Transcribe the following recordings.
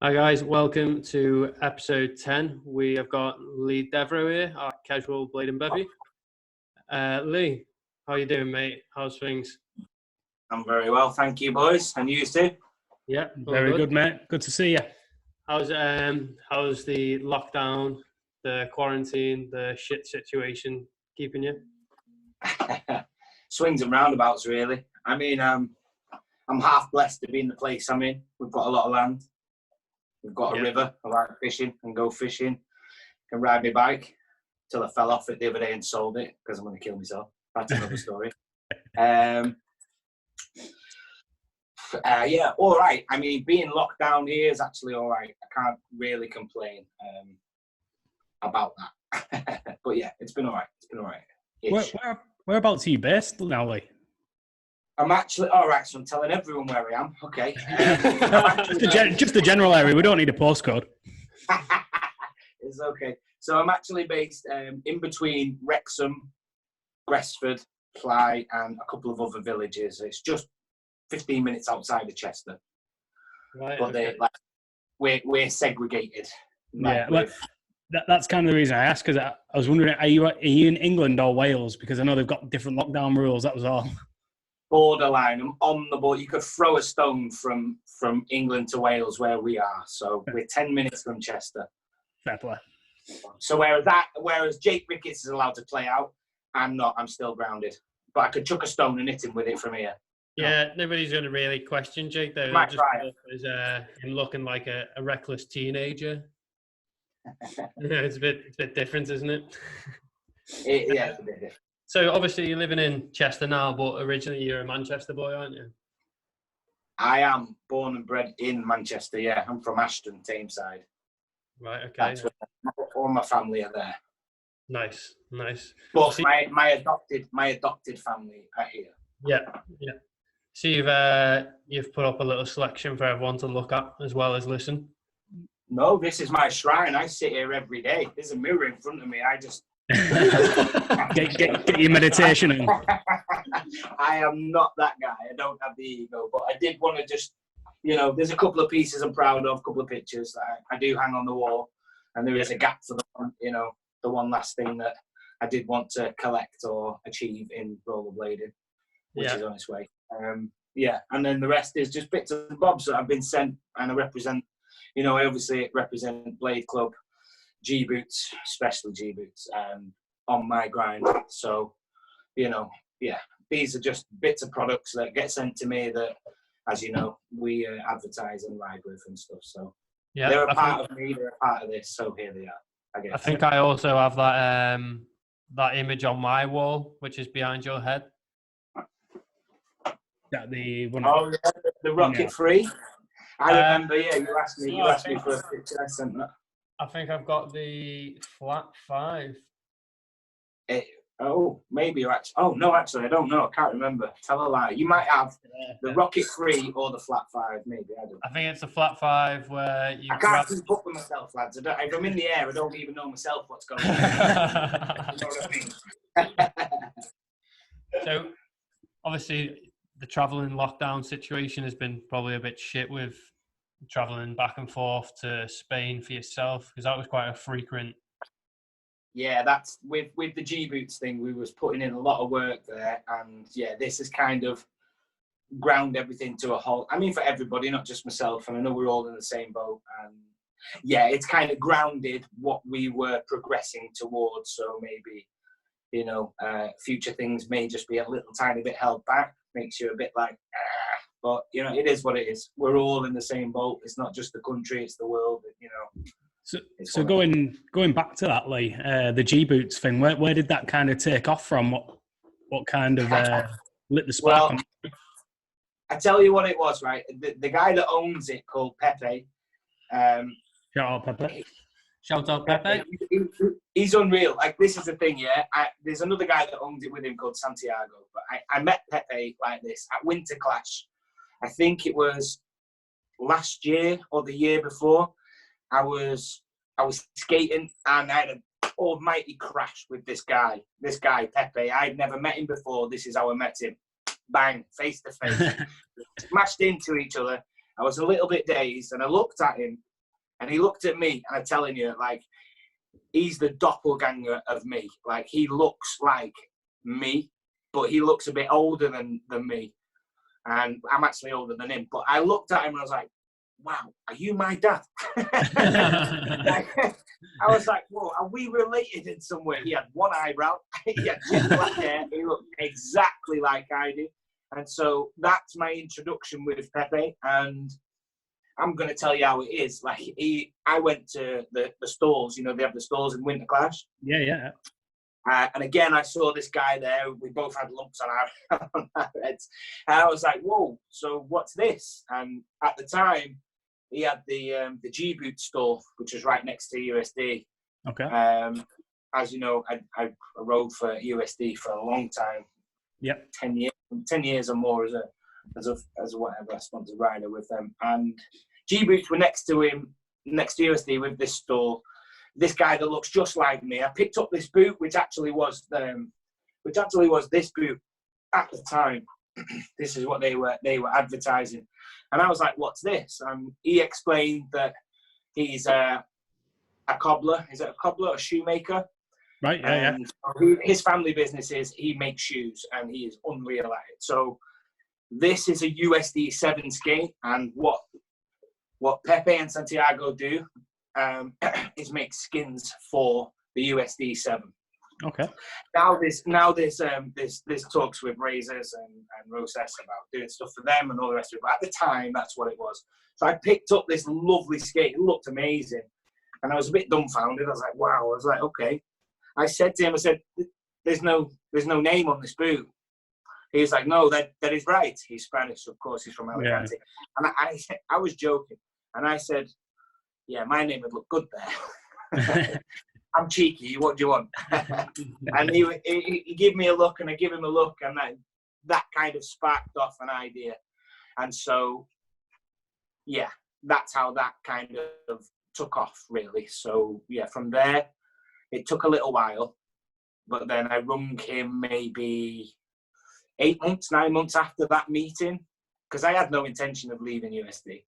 Hi guys, welcome to episode 10. We have got Lee Devereux here, our casual blading bevvie. Lee, how you doing, mate? How's things? I'm very well, thank you, boys. And you too? Yeah, very good, mate. Good to see you. How's the lockdown, the quarantine, the shit situation keeping you? Swings and roundabouts, really. I mean, I'm half blessed to be in the place I'm in. We've got a lot of land. We've got a river. I like fishing and go fishing. Can ride my bike till I fell off it the other day and sold it because I'm going to kill myself. That's another story. Yeah, all right. I mean, being locked down here is actually all right. I can't really complain about that. But yeah, it's been all right. It's been all right. Whereabouts are you based now, Lee? I'm actually all right. So I'm telling everyone where I am. Okay. Just the general area. We don't need a postcode. It's okay. So I'm actually based in between Wrexham, Gresford, Fly, and a couple of other villages. It's just 15 minutes outside of Chester. Right. But Okay. we're segregated. Yeah. That's kind of the reason I asked, because I was wondering, are you in England or Wales? Because I know they've got different lockdown rules. That was all. Borderline. I'm on the board. You could throw a stone from England to Wales where we are. So we're 10 minutes from Chester. Fair play. So whereas Jake Ricketts is allowed to play out, I'm not. I'm still grounded. But I could chuck a stone and hit him with it from here. Yeah, nobody's going to really question Jake, though. Might Just try. him looking like a reckless teenager. It's a bit different, isn't it? Yeah, it's a bit different. So obviously you're living in Chester now, but originally you're a Manchester boy, aren't you? I am born and bred in Manchester, yeah. I'm from Ashton, Tameside. Right, okay. That's where all my family are there. Nice. But my adopted family are here. Yeah. So you've put up a little selection for everyone to look at as well as listen. No, this is my shrine. I sit here every day. There's a mirror in front of me. I just get your meditation in. I am not that guy. I don't have the ego, but I did want to just, there's a couple of pieces I'm proud of, a couple of pictures that I do hang on the wall, and there is a gap for the one last thing that I did want to collect or achieve in rollerblading, which is on its way. And then the rest is just bits and bobs that I've been sent, and I represent. I obviously represent Blade Club, G Boots, especially G Boots, on my grind. So, these are just bits of products that get sent to me that, as you know, we advertise and ride with and stuff. So, they're a part of me, they're a part of this. So here they are, I guess. I think I also have that image on my wall, which is behind your head. That the one. Oh yeah, the Rocket Free. I remember, you asked me for a picture. I sent that. I think I've got the flat 5. Maybe you're actually. Oh no, actually, I don't know. I can't remember. Tell a lie. You might have the Rocket Free or the flat 5. Maybe I don't. I think it's the flat 5 where you. I can't keep up with myself, lads. If I'm in the air, I don't even know myself what's going on. You know what I mean? So, obviously, the travelling lockdown situation has been probably a bit shit with travelling back and forth to Spain for yourself, because that was quite a frequent. Yeah, that's with the G Boots thing. We was putting in a lot of work there, and this has kind of ground everything to a halt. I mean, for everybody, not just myself. And I know we're all in the same boat. And it's kind of grounded what we were progressing towards. So maybe, future things may just be a little tiny bit held back. Makes you a bit like, but it is what it is. We're all in the same boat. It's not just the country; it's the world. So going back to that, Lee, the G Boots thing. Where did that kind of take off from? What kind of lit the spark? Well, I tell you what it was, right? The guy that owns it, called Pepe. Shout out Pepe. Shout out Pepe. He's unreal. Like, this is the thing, there's another guy that owns it with him called Santiago. But I met Pepe like this at Winter Clash. I think it was last year or the year before. I was skating and I had an almighty crash with this guy, Pepe. I'd never met him before. This is how I met him. Bang, face to face. Smashed into each other. I was a little bit dazed, and I looked at him, and he looked at me, and I'm telling you, like, he's the doppelganger of me. Like, he looks like me, but he looks a bit older than me. And I'm actually older than him. But I looked at him and I was like, wow, are you my dad? I was like, whoa, are we related in some way? He had one eyebrow. He had jet black hair. He looked exactly like I do. And so that's my introduction with Pepe. And I'm going to tell you how it is. Like, I went to the stalls. You know, they have the stalls in Winter Clash. Yeah. And again, I saw this guy there. We both had lumps on our heads. And I was like, whoa, so what's this? And at the time, he had the G-Boot store, which was right next to USD. Okay. As you know, I rode for USD for a long time. Yep. 10 years or more as a whatever sponsored rider with them. And G-Boots were next to him, next to USD with this store. This guy that looks just like me. I picked up this boot, which actually was this boot at the time. This is what they were advertising, and I was like, "What's this?" He explained that he's a cobbler. Is it a cobbler or shoemaker? Right. Yeah. His family business is he makes shoes, and he is unreal at it. So this is a USD 7 skate, and what Pepe and Santiago do is make skins for the USD 7. Okay. Now there's talks with Razors and Roses about doing stuff for them and all the rest of it. But at the time, that's what it was. So I picked up this lovely skate. It looked amazing, and I was a bit dumbfounded. I was like, wow. I was like, okay. I said to him, there's no name on this boot. He was like, no, that is right. He's Spanish, of course. He's from Alicante. Yeah. And I was joking, and I said, yeah, my name would look good there. I'm cheeky. What do you want? And he gave me a look, and I give him a look, and that kind of sparked off an idea. And so, yeah, that's how that kind of took off, really. So, yeah, from there, it took a little while, but then I rung him maybe 9 months after that meeting, because I had no intention of leaving USD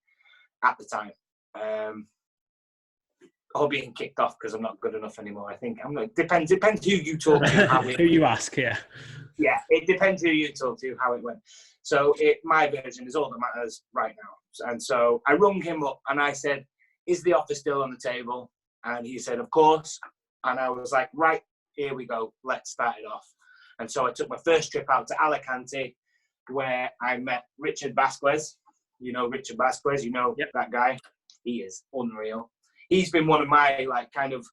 at the time. Or being kicked off because I'm not good enough anymore. I think depends who you talk to, who you ask. Yeah, it depends who you talk to, how it went. So my version is all that matters right now. And so I rung him up and I said, "Is the offer still on the table?" And he said, "Of course." And I was like, "Right, here we go. Let's start it off." And so I took my first trip out to Alicante, where I met Richard Vasquez. You know Richard Vasquez. You know that guy. He is unreal. He's been one of my kind of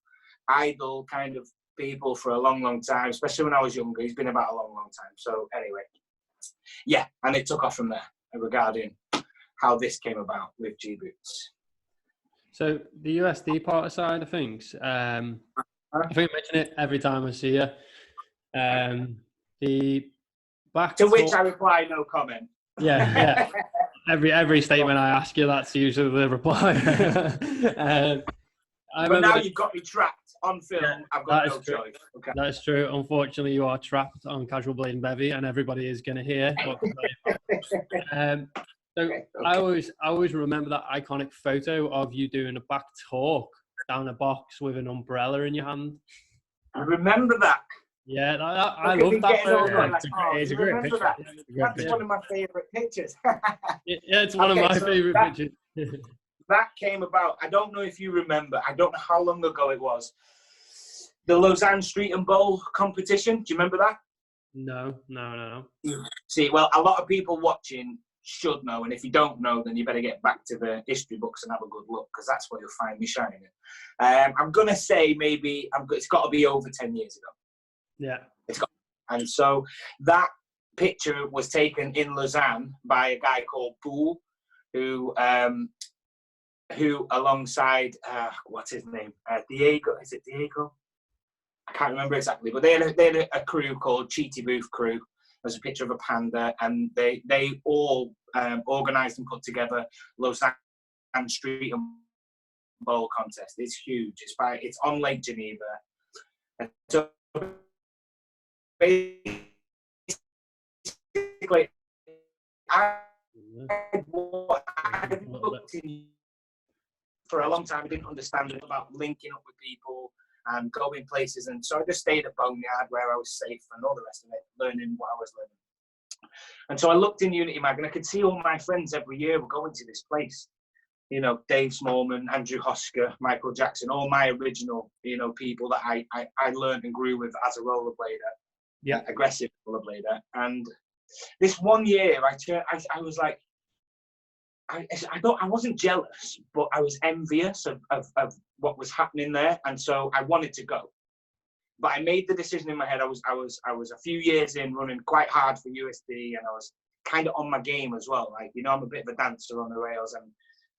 idol kind of people for a long, long time, especially when I was younger. He's been about a long, long time. So anyway, yeah, and it took off from there regarding how this came about with G-Boots. So the USD part side of things, I think I mention it every time I see you. The back to which I reply, no comment. Yeah. Every statement I ask you, that's usually the reply. But now you've got me trapped on film. Yeah, I've got no choice. Okay. That is true. Unfortunately, you are trapped on Casual Blading Bevvie, and everybody is going to hear. Okay. I always remember that iconic photo of you doing a back talk down a box with an umbrella in your hand. I remember that. Yeah, I love that photo. It's a great picture. That's one of my favourite pictures. Yeah, it's one of my favourite pictures. That came about, I don't know if you remember, I don't know how long ago it was, the Lausanne Street and Bowl competition. Do you remember that? No. See, well, a lot of people watching should know, and if you don't know, then you better get back to the history books and have a good look, because that's where you'll find me shining. I'm going to say maybe, it's got to be over 10 years ago. Yeah. And so that picture was taken in Lausanne by a guy called Boole, who alongside, what's his name? Diego, is it Diego? I can't remember exactly, but they had a crew called Cheaty Booth Crew. There's a picture of a panda, and they all organised and put together Lausanne Street and Bowl contest. It's huge. It's on Lake Geneva. And so basically, I I looked in for a long time. I didn't understand about linking up with people and going places, and so I just stayed at Boneyard where I was safe and all the rest of it, learning what I was learning. And so I looked in Unity Mag, and I could see all my friends every year were going to this place. You know, Dave Smallman, Andrew Hosker, Michael Jackson, all my original, you know, people that I learned and grew with as a rollerblader, aggressive rollerblader. And this one year, I was like, I wasn't jealous, but I was envious of what was happening there, and so I wanted to go. But I made the decision in my head. I was a few years in, running quite hard for USD, and I was kind of on my game as well. Like, you know, I'm a bit of a dancer on the rails, and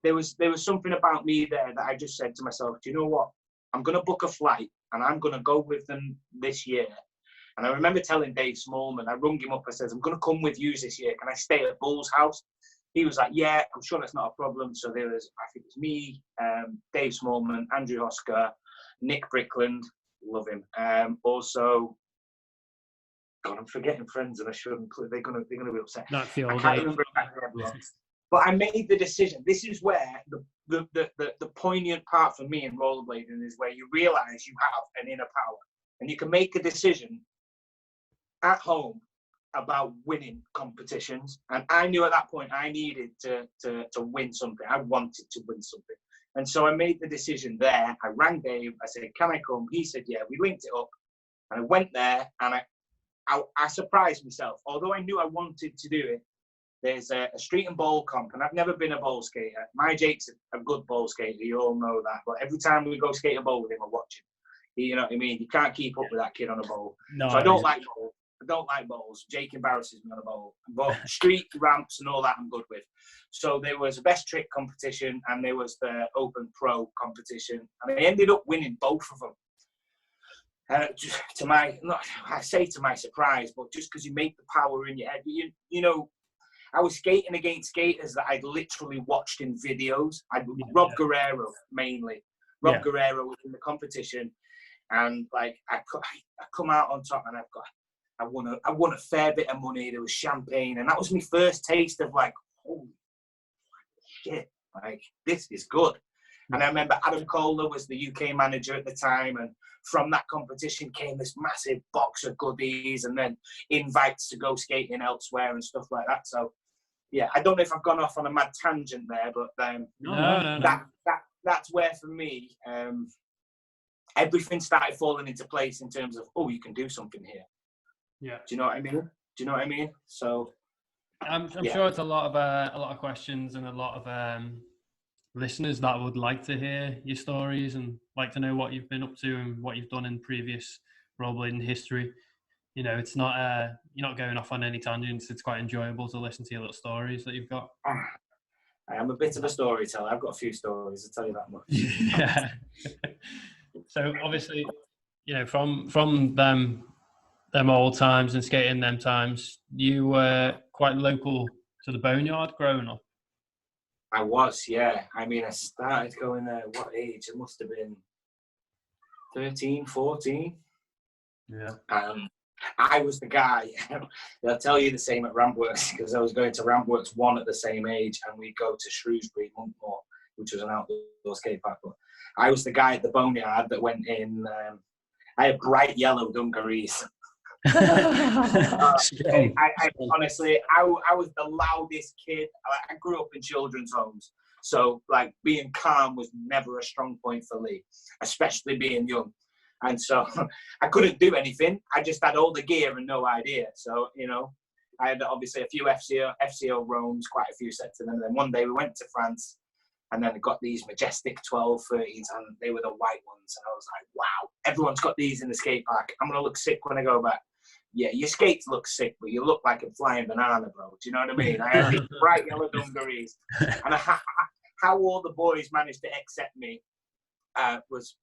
there was something about me there that I just said to myself, do you know what? I'm going to book a flight, and I'm going to go with them this year. And I remember telling Dave Smallman, I rung him up, I said, I'm going to come with you this year. Can I stay at Bull's house? He was like, yeah, I'm sure that's not a problem. So there was, I think it was me, Dave Smallman, Andrew Hosker, Nick Brickland, love him. Also, God, I'm forgetting friends and I shouldn't. They're gonna be upset. That's the old I can't remember exactly everyone. But I made the decision. This is where the poignant part for me in rollerblading is where you realise you have an inner power, and you can make a decision at home about winning competitions. And I knew at that point I needed to win something. I wanted to win something. And so I made the decision there. I rang Dave. I said, can I come? He said, yeah. We linked it up. And I went there, and I surprised myself. Although I knew I wanted to do it, there's a street and bowl comp, and I've never been a bowl skater. My Jake's a good bowl skater. You all know that. But every time we go skate a bowl with him, I watch him. You know what I mean? You can't keep up with that kid on a bowl. No, so I don't like bowls. I don't like bowls. Jake embarrasses me on a bowl. But street ramps and all that I'm good with. So there was a best trick competition, and there was the open pro competition. And I ended up winning both of them. I say to my surprise, but just because you make the power in your head. You know, I was skating against skaters that I'd literally watched in videos. Rob Guerrero mainly. Rob Guerrero was in the competition, and like I come out on top, and I won a fair bit of money. There was champagne, and that was my first taste of like, holy shit, like this is good. And I remember Adam Kohler was the UK manager at the time, and from that competition came this massive box of goodies, and then invites to go skating elsewhere and stuff like that. So, yeah, I don't know if I've gone off on a mad tangent there, but no. That's where for me, everything started falling into place in terms of, oh, you can do something here. Yeah. Do you know what I mean? So, I'm sure it's a lot of questions and a lot of listeners that would like to hear your stories and like to know what you've been up to and what you've done in previous rollerblading history. You know, it's not you're not going off on any tangents. It's quite enjoyable to listen to your little stories that you've got. I am a bit of a storyteller. I've got a few stories, I'll tell you that much. Yeah. So obviously, you know, from them old times and skating them times, you were quite local to the Boneyard growing up. I was, yeah. I mean, I started going there, what age? It must have been 13, 14. Yeah. I was the guy, they'll tell you the same at Rampworks, because I was going to Rampworks 1 at the same age, and we'd go to Shrewsbury, Monkmore, which was an outdoor skate park. But I was the guy at the Boneyard that went in, I had bright yellow dungarees. Honestly, I was the loudest kid. I grew up in children's homes, so like being calm was never a strong point for Lee, especially being young. And so I couldn't do anything. I just had all the gear and no idea. So, you know, I had obviously a few FCO roams, quite a few sets of them. And then one day we went to France, and then I got these majestic 12, 13s, and they were the white ones. And I was like, wow, everyone's got these in the skate park. I'm going to look sick when I go back. Yeah, your skates look sick, but you look like a flying banana, bro. Do you know what I mean? I had these bright yellow dungarees. And how all the boys managed to accept me was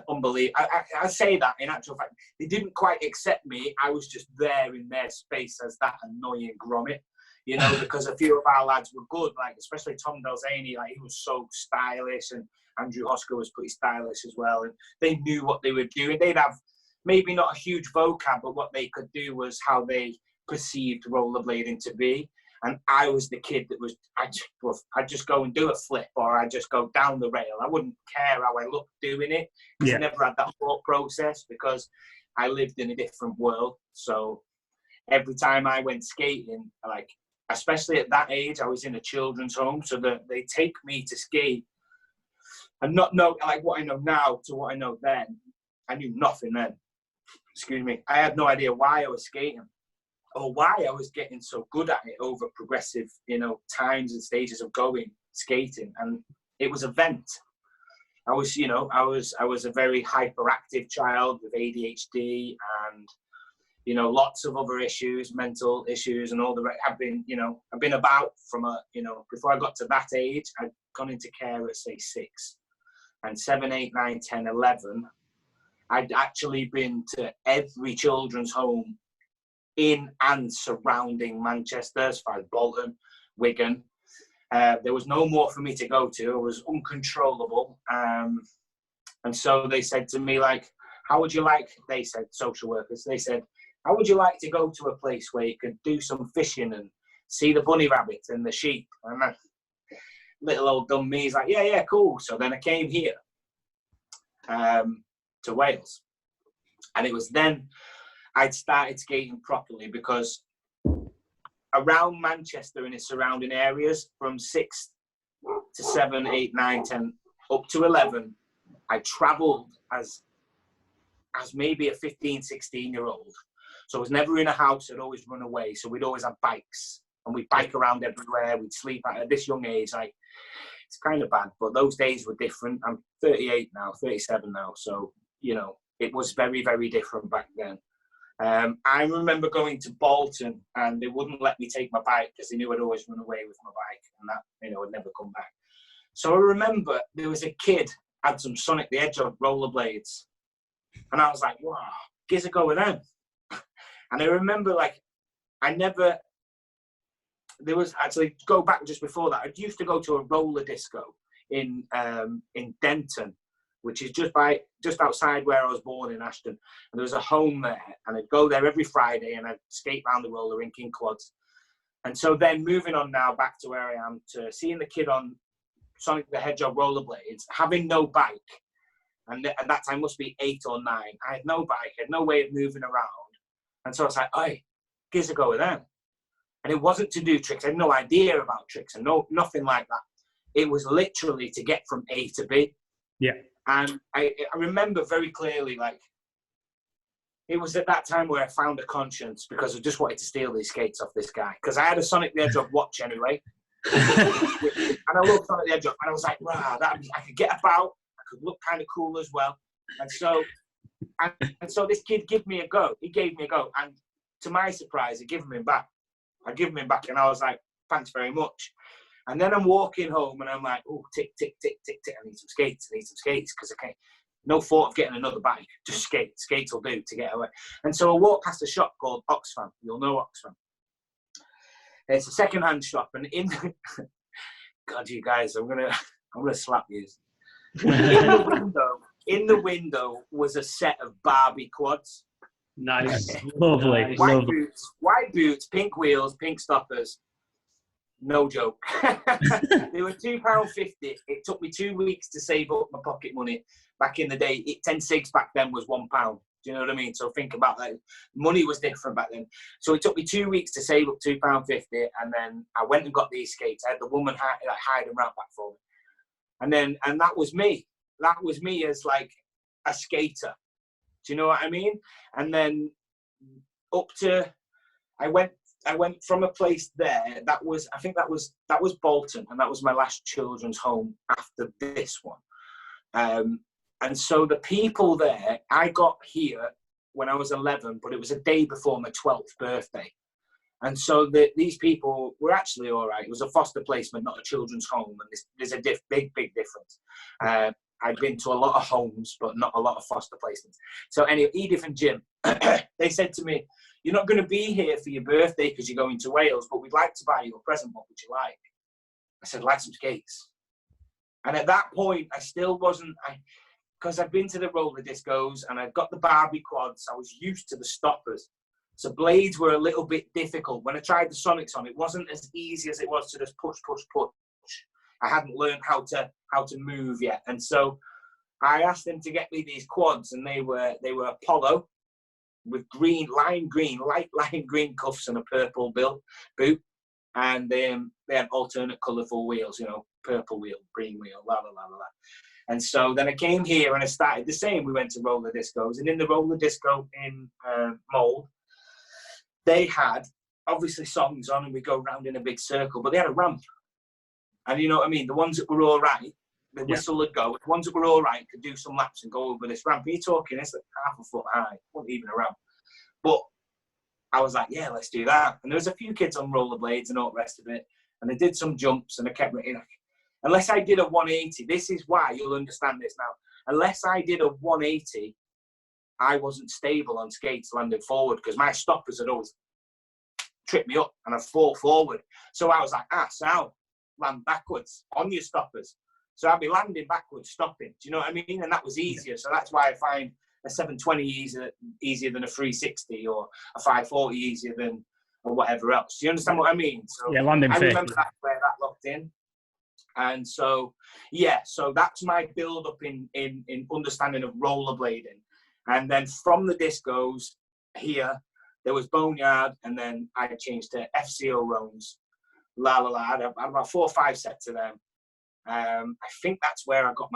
unbelievable. I say that in actual fact, they didn't quite accept me. I was just there in their space as that annoying grommet, you know, because a few of our lads were good, like especially Tom Delzani, like he was so stylish, and Andrew Hosker was pretty stylish as well, and they knew what they were doing. They'd have maybe not a huge vocab, but what they could do was how they perceived rollerblading to be. And I was the kid that was, I'd just go and do a flip, or I'd just go down the rail. I wouldn't care how I looked doing it, because I never had that thought process, because I lived in a different world. So every time I went skating, like, especially at that age, I was in a children's home, so that they take me to skate and not know, like, what I know now to what I know then. I knew nothing then. Excuse me. I had no idea why I was skating, or why I was getting so good at it over progressive, times and stages of going skating. And it was a vent. I was a very hyperactive child with ADHD and, lots of other issues, mental issues, and all the rest. I've been about from before I got to that age. I'd gone into care at, say, 6, and 7, 8, 9, 10, 11. I'd actually been to every children's home in and surrounding Manchester, as far as Bolton, Wigan. There was no more for me to go to. It was uncontrollable. And so they said to me, like, how would you like, they said, social workers, they said, how would you like to go to a place where you could do some fishing and see the bunny rabbits and the sheep? And little old dumb me's like, yeah, cool. So then I came here to Wales. And it was then I'd started skating properly, because around Manchester and its surrounding areas, from 6 to 7, 8, 9, 10, up to 11, I travelled as maybe a 15, 16-year-old. So I was never in a house. I'd always run away. So we'd always have bikes, and we'd bike around everywhere. We'd sleep at this young age. Like, it's kind of bad, but those days were different. I'm 38 now, 37 now. So, it was very, very different back then. I remember going to Bolton, and they wouldn't let me take my bike, because they knew I'd always run away with my bike, and that, would never come back. So I remember there was a kid had some Sonic the Hedgehog rollerblades, and I was like, wow, gives a go with them. And I remember, like, there was actually, go back just before that, I used to go to a roller disco in Denton, which is just outside where I was born in Ashton. And there was a home there, and I'd go there every Friday, and I'd skate around the roller rink in quads. And so then moving on now back to where I am, to seeing the kid on Sonic the Hedgehog rollerblades, having no bike, and at that time must be 8 or 9. I had no bike, I had no way of moving around. And so I was like, hey, gives a go with them. And it wasn't to do tricks. I had no idea about tricks and nothing like that. It was literally to get from A to B. Yeah. And I remember very clearly, like, it was at that time where I found a conscience, because I just wanted to steal these skates off this guy. Because I had a Sonic the Hedgehog watch anyway. And I loved Sonic the Hedgehog. And I was like, wow, I could get about. I could look kind of cool as well. And so this kid gave me a go. He gave me a go. And to my surprise, I give him back. And I was like, thanks very much. And then I'm walking home, and I'm like, oh, tick, tick, tick, tick, tick. I need some skates, because I can't. No thought of getting another bike. Just skate. Skates will do to get away. And so I walked past a shop called Oxfam. You'll know Oxfam. It's a second-hand shop, and God, you guys, I'm gonna slap you. In the window was a set of Barbie quads. Nice, lovely, white boots, pink wheels, pink stoppers. No joke. They were £2.50. It took me 2 weeks to save up my pocket money. Back in the day, 10 cigs back then was £1. Do you know what I mean? So think about that. Money was different back then. So it took me 2 weeks to save up £2.50, and then I went and got these skates. I had the woman hide them round back for me. And that was me. That was me as like a skater. Do you know what I mean? And then I went from a place there I think that was Bolton, and that was my last children's home after this one. And so the people there, I got here when I was 11, but it was a day before my 12th birthday. And so these people were actually all right. It was a foster placement, not a children's home. And there's a big difference. I'd been to a lot of homes, but not a lot of foster placements. So anyway, Edith and Jim, they said to me, you're not going to be here for your birthday because you're going to Wales, but we'd like to buy you a present. What would you like? I said, like some skates. And at that point, I still wasn't, because I'd been to the roller discos and I'd got the Barbie quads. I was used to the stoppers. So blades were a little bit difficult. When I tried the Sonics on, it wasn't as easy as it was to just push, push, push. I hadn't learned how to move yet. And so I asked them to get me these quads, and they were Apollo with light lime green cuffs and a purple boot. And they had alternate colourful wheels, you know, purple wheel, green wheel, la, la, la, la, la. And so then I came here and I started the same. We went to roller discos, and in the roller disco in Mold, they had obviously songs on, and we go round in a big circle, but they had a ramp. And you know what I mean? The ones that were all right, the whistle would go. The ones that were all right could do some laps and go over this ramp. You're talking, it's like half a foot high, not even a ramp. But I was like, yeah, let's do that. And there was a few kids on rollerblades and all the rest of it. And they did some jumps, and I kept it in. Unless I did a 180, this is why you'll understand this now. Unless I did a 180, I wasn't stable on skates landing forward, because my stoppers had always tripped me up and I'd fall forward. So I was like, so land backwards on your stoppers. So I'd be landing backwards, stopping. Do you know what I mean? And that was easier. So that's why I find a 720 easier than a 360, or a 540 easier than or whatever else. Do you understand what I mean? So yeah, landing. I remember that's where that locked in. And so, yeah, so that's my build up in understanding of rollerblading. And then from the discos here, there was Boneyard, and then I changed to FCO Roans. La La La. I had about 4 or 5 sets of them. I think that's where I got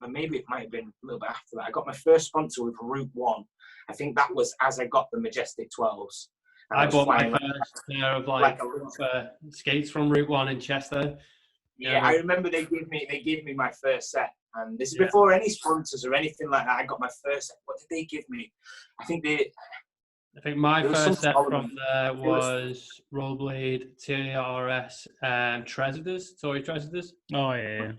maybe it might have been a little bit after that. I got my first sponsor with Route 1. I think that was as I got the Majestic 12s. I bought my first pair of skates from Route 1 in Chester. Yeah, I remember they give me my first set, and this is before any sponsors or anything like that. I got my first set. What did they give me? I think my first set from there was Rollerblade TRS Tresidors, Tory Tresidors. Oh yeah.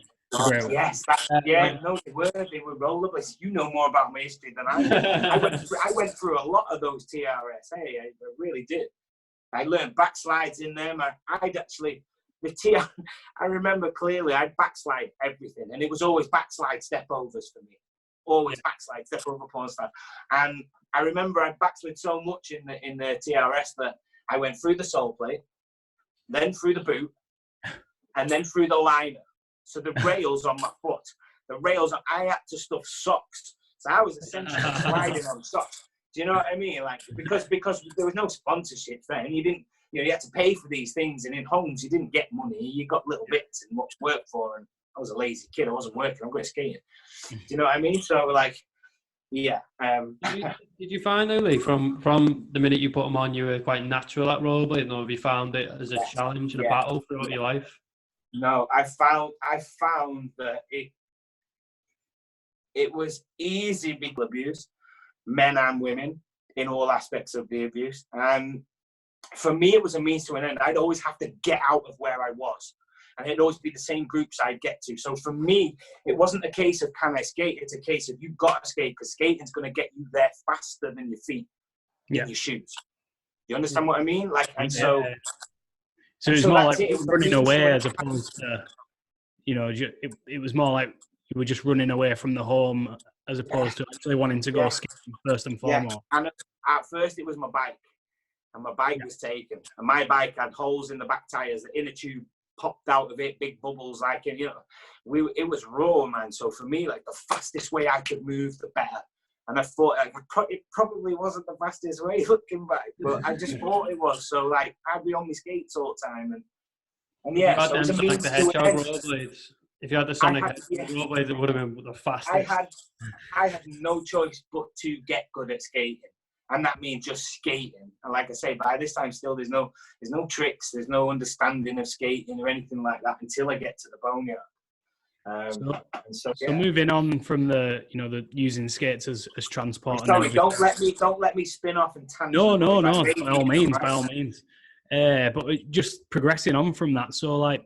Yes, they were rollerblades. You know more about my history than I do. I went through a lot of those TRS. Hey, I really did. I learned backslides in them. I remember clearly I'd backslide everything, and it was always backslide step overs for me. Always backslide step over porn star. And I remember I backslid so much in the TRS that I went through the sole plate, then through the boot, and then through the liner. So the rails on my foot, I had to stuff socks. So I was essentially sliding on socks. Do you know what I mean? Like, because there was no sponsorship then. You had to pay for these things, and in homes you didn't get money. You got little bits and what to work for. And I was a lazy kid. I wasn't working. I'm going skating. Do you know what I mean? So like, yeah. Did you find, though, Lee, from the minute you put them on, you were quite natural at rollerblading, or have you found it as a challenge and a battle throughout your life? No, I found that it was easy because of abuse, men and women, in all aspects of the abuse. And for me, it was a means to an end. I'd always have to get out of where I was, and it'd always be the same groups I'd get to. So for me, it wasn't a case of can I skate? It's a case of you've got to skate, because skating's going to get you there faster than your feet in your shoes. You understand what I mean? Like, and so it's more like running away as opposed to, it was more like you were just running away from the home as opposed to actually wanting to go skating first and foremost. Yeah. And at first it was my bike, and my bike was taken, and my bike had holes in the back tires, the inner tube popped out of it, big bubbles, like, and it was raw, man. So for me, like, the fastest way I could move, the better. And I thought it probably wasn't the fastest way looking back, but I just thought it was. So like, I'd be on my skates all the time, and yeah. So it was a means to an end. If you had the Sonic rollerblades, it would have been the fastest. I had no choice but to get good at skating, and that means just skating. And like I say, by this time, still there's no tricks, there's no understanding of skating or anything like that until I get to the boneyard. So moving on from the using skates as transport. Sorry, don't let me spin off and tangent. No, by all means. But just progressing on from that. So like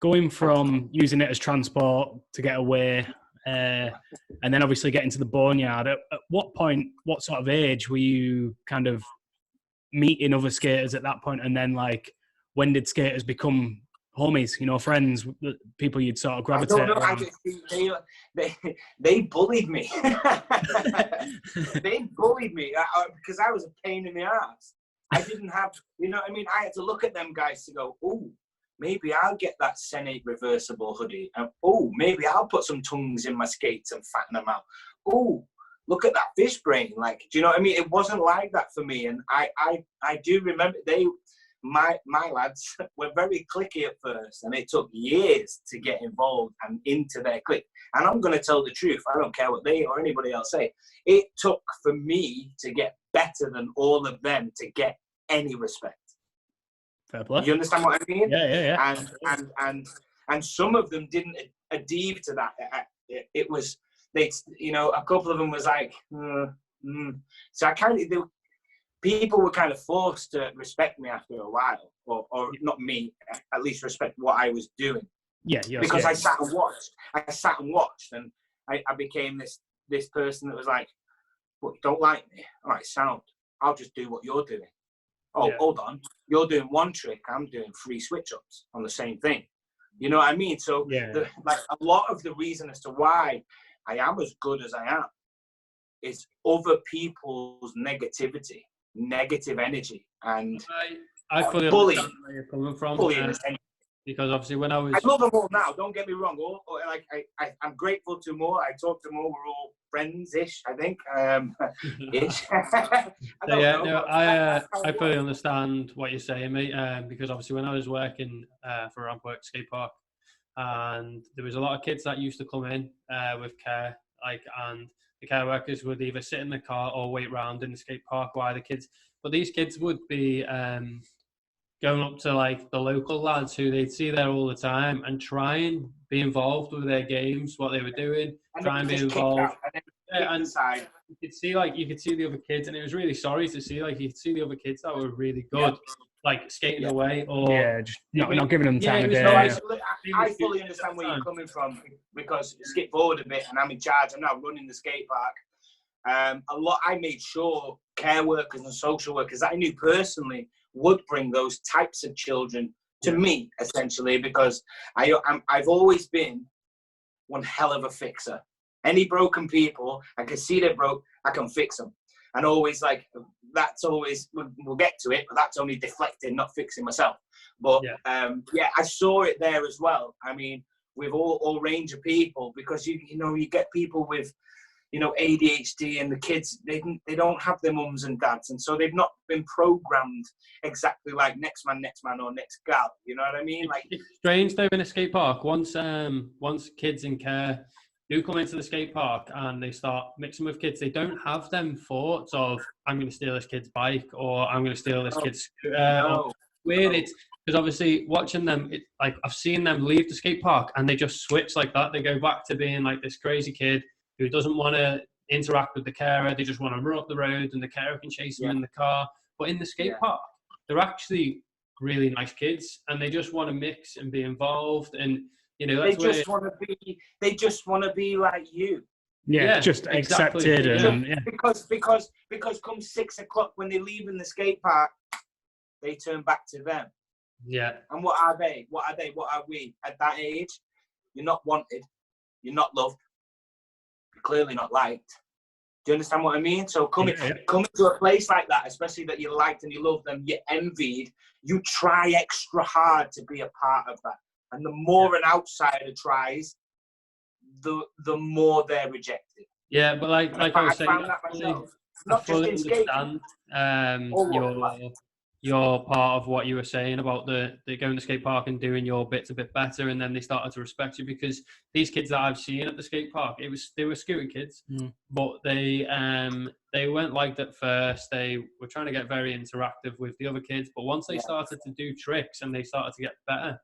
going from using it as transport to get away, and then obviously getting to the boneyard. At what point, what sort of age were you kind of meeting other skaters at that point? And then like, when did skaters become homies, you know, friends, people you'd sort of I gravitate don't know. I around? just think they bullied me. They bullied me because I was a pain in the ass. I didn't have, you know what I mean? I had to look at them guys to go, oh, maybe I'll get that Senate reversible hoodie. And oh, maybe I'll put some tongues in my skates and fatten them out. Oh, look at that fish brain. Like, do you know what I mean? It wasn't like that for me. And I do remember my lads were very cliquey at first, and it took years to get involved and into their clique. And I'm going to tell the truth. I don't care what they or anybody else say. It took for me to get better than all of them to get any respect. Fair play. You understand what I mean? Yeah. And some of them didn't adhere to that. It was, they, you know, a couple of them was like, so I kind of, people were kind of forced to respect me after a while, or not me, at least respect what I was doing. Yeah, because I sat and watched, and I became this person that was like, "What, you don't like me? All right, sound. I'll just do what you're doing. Oh, hold on, you're doing one trick, I'm doing 3 switch-ups on the same thing. You know what I mean? So, like a lot of the reason as to why I am as good as I am is other people's negativity, negative energy, and I fully understand where you're coming from. Because obviously when I love them all now, don't get me wrong. Like I'm grateful to them all. I talk to them all. We're all friends-ish, I think. Ish. I fully understand what you're saying, mate. Because obviously when I was working for Rampwork Skate Park, and there was a lot of kids that used to come in with care, and the care workers would either sit in the car or wait round in the skate park while but these kids would be going up to like the local lads who they'd see there all the time and try and be involved with their games, what they were doing, try and be involved. And you could see the other kids, and it was really sorry to see, like, you could see the other kids that were really good, like skating away, or just not giving them time of day. I fully understand where you're coming from, because skip forward a bit, and I'm in charge. I'm now running the skate park. I made sure care workers and social workers that I knew personally would bring those types of children to me, essentially, because I've always been one hell of a fixer. Any broken people, I can see they're broke, I can fix them. And always, like, that's always, we'll get to it, but that's only deflecting, not fixing myself. But I saw it there as well. I mean, with all range of people, because you get people with, ADHD, and the kids, they don't have their mums and dads, and so they've not been programmed exactly like next man or next gal. You know what I mean? Like, it's strange though in a skate park. Once kids in care do come into the skate park and they start mixing with kids, they don't have them thoughts of, I'm going to steal this kid's bike, or I'm going to steal this kid's scooter. It's because obviously watching them, like, I've seen them leave the skate park and they just switch like that. They go back to being like this crazy kid who doesn't want to interact with the carer. They just want to run up the road and the carer can chase them in the car. But in the skate park, they're actually really nice kids, and they just want to mix and be involved. And that's they just want to be like you. Just accepted. And because come 6 o'clock when they leave in the skate park, they turn back to them. And what are they? What are we at that age? You're not wanted. You're not loved. Clearly not liked. Do you understand what I mean? So coming to a place like that, especially that you liked and you loved them, you envied, you try extra hard to be a part of that. And the more an outsider tries, the more they're rejected. Yeah, but like I was saying, I fully understand your part of what you were saying about the going to skate park and doing your bits a bit better, and then they started to respect you, because these kids that I've seen at the skate park, they were scooter kids, but they weren't liked at first. They were trying to get very interactive with the other kids, but once they started to do tricks and they started to get better,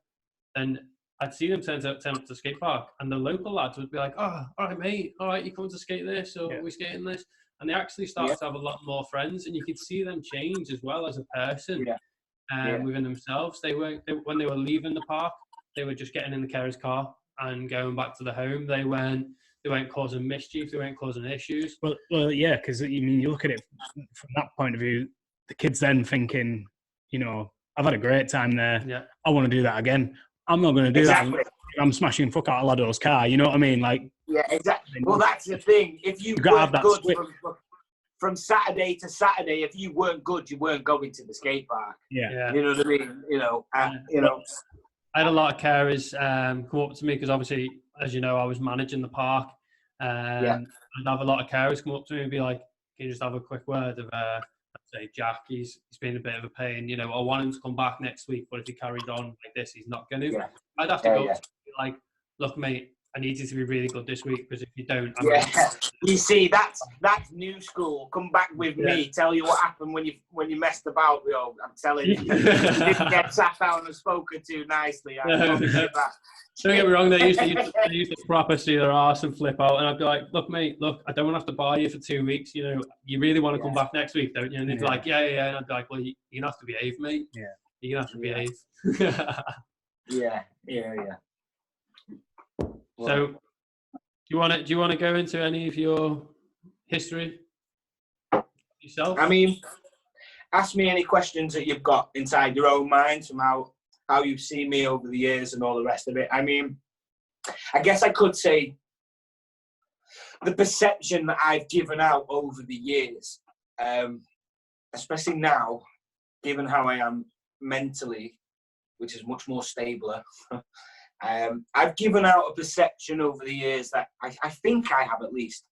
then I'd see them turn up to the skate park, and the local lads would be like, "Oh, all right, mate, all right, you coming to skate this, or we skating this?" And they actually started to have a lot more friends, and you could see them change as well as a person within themselves. When they were leaving the park, they were just getting in the carer's car and going back to the home. They weren't causing mischief, they weren't causing issues. Well, yeah, because you look at it from that point of view, the kids then thinking, I've had a great time there. I want to do that again. I'm not going to do Exactly. that. I'm smashing fuck out of Lado's car. You know what I mean? Like, Yeah, exactly. Well, that's the thing. If you gotta have weren't that good switch. from Saturday to Saturday, if you weren't good, you weren't going to the skate park. Yeah. You know what I mean? I had a lot of carers come up to me because obviously, as you know, I was managing the park. I'd have a lot of carers come up to me and be like, "Can you just have a quick word of, I'd say, Jack, he's been a bit of a pain. You know, I want him to come back next week, but if he carries on like this, he's not going to." Yeah. I'd have to go like, "Look, mate, I need you to be really good this week because if you don't, you see, that's new school. Come back with me. Tell you what happened when you messed about. Yo, I'm telling you, you didn't get sat down and spoken to nicely. I promise you that. Don't get me wrong. They used to proper see their arse and flip out, and I'd be like, "Look, mate, look, I don't want to have to buy you for 2 weeks. You know, you really want to come back next week, don't you?" And they'd be like, "Yeah." And I'd be like, "Well, you're gonna have to behave, mate. Yeah, you're gonna have to behave." Yeah. So, do you want to go into any of your history yourself? I mean, ask me any questions that you've got inside your own mind from how you've seen me over the years and all the rest of it. I mean, I guess I could say the perception that I've given out over the years, especially now, given how I am mentally, which is much more stabler. I've given out a perception over the years that I think I have, at least,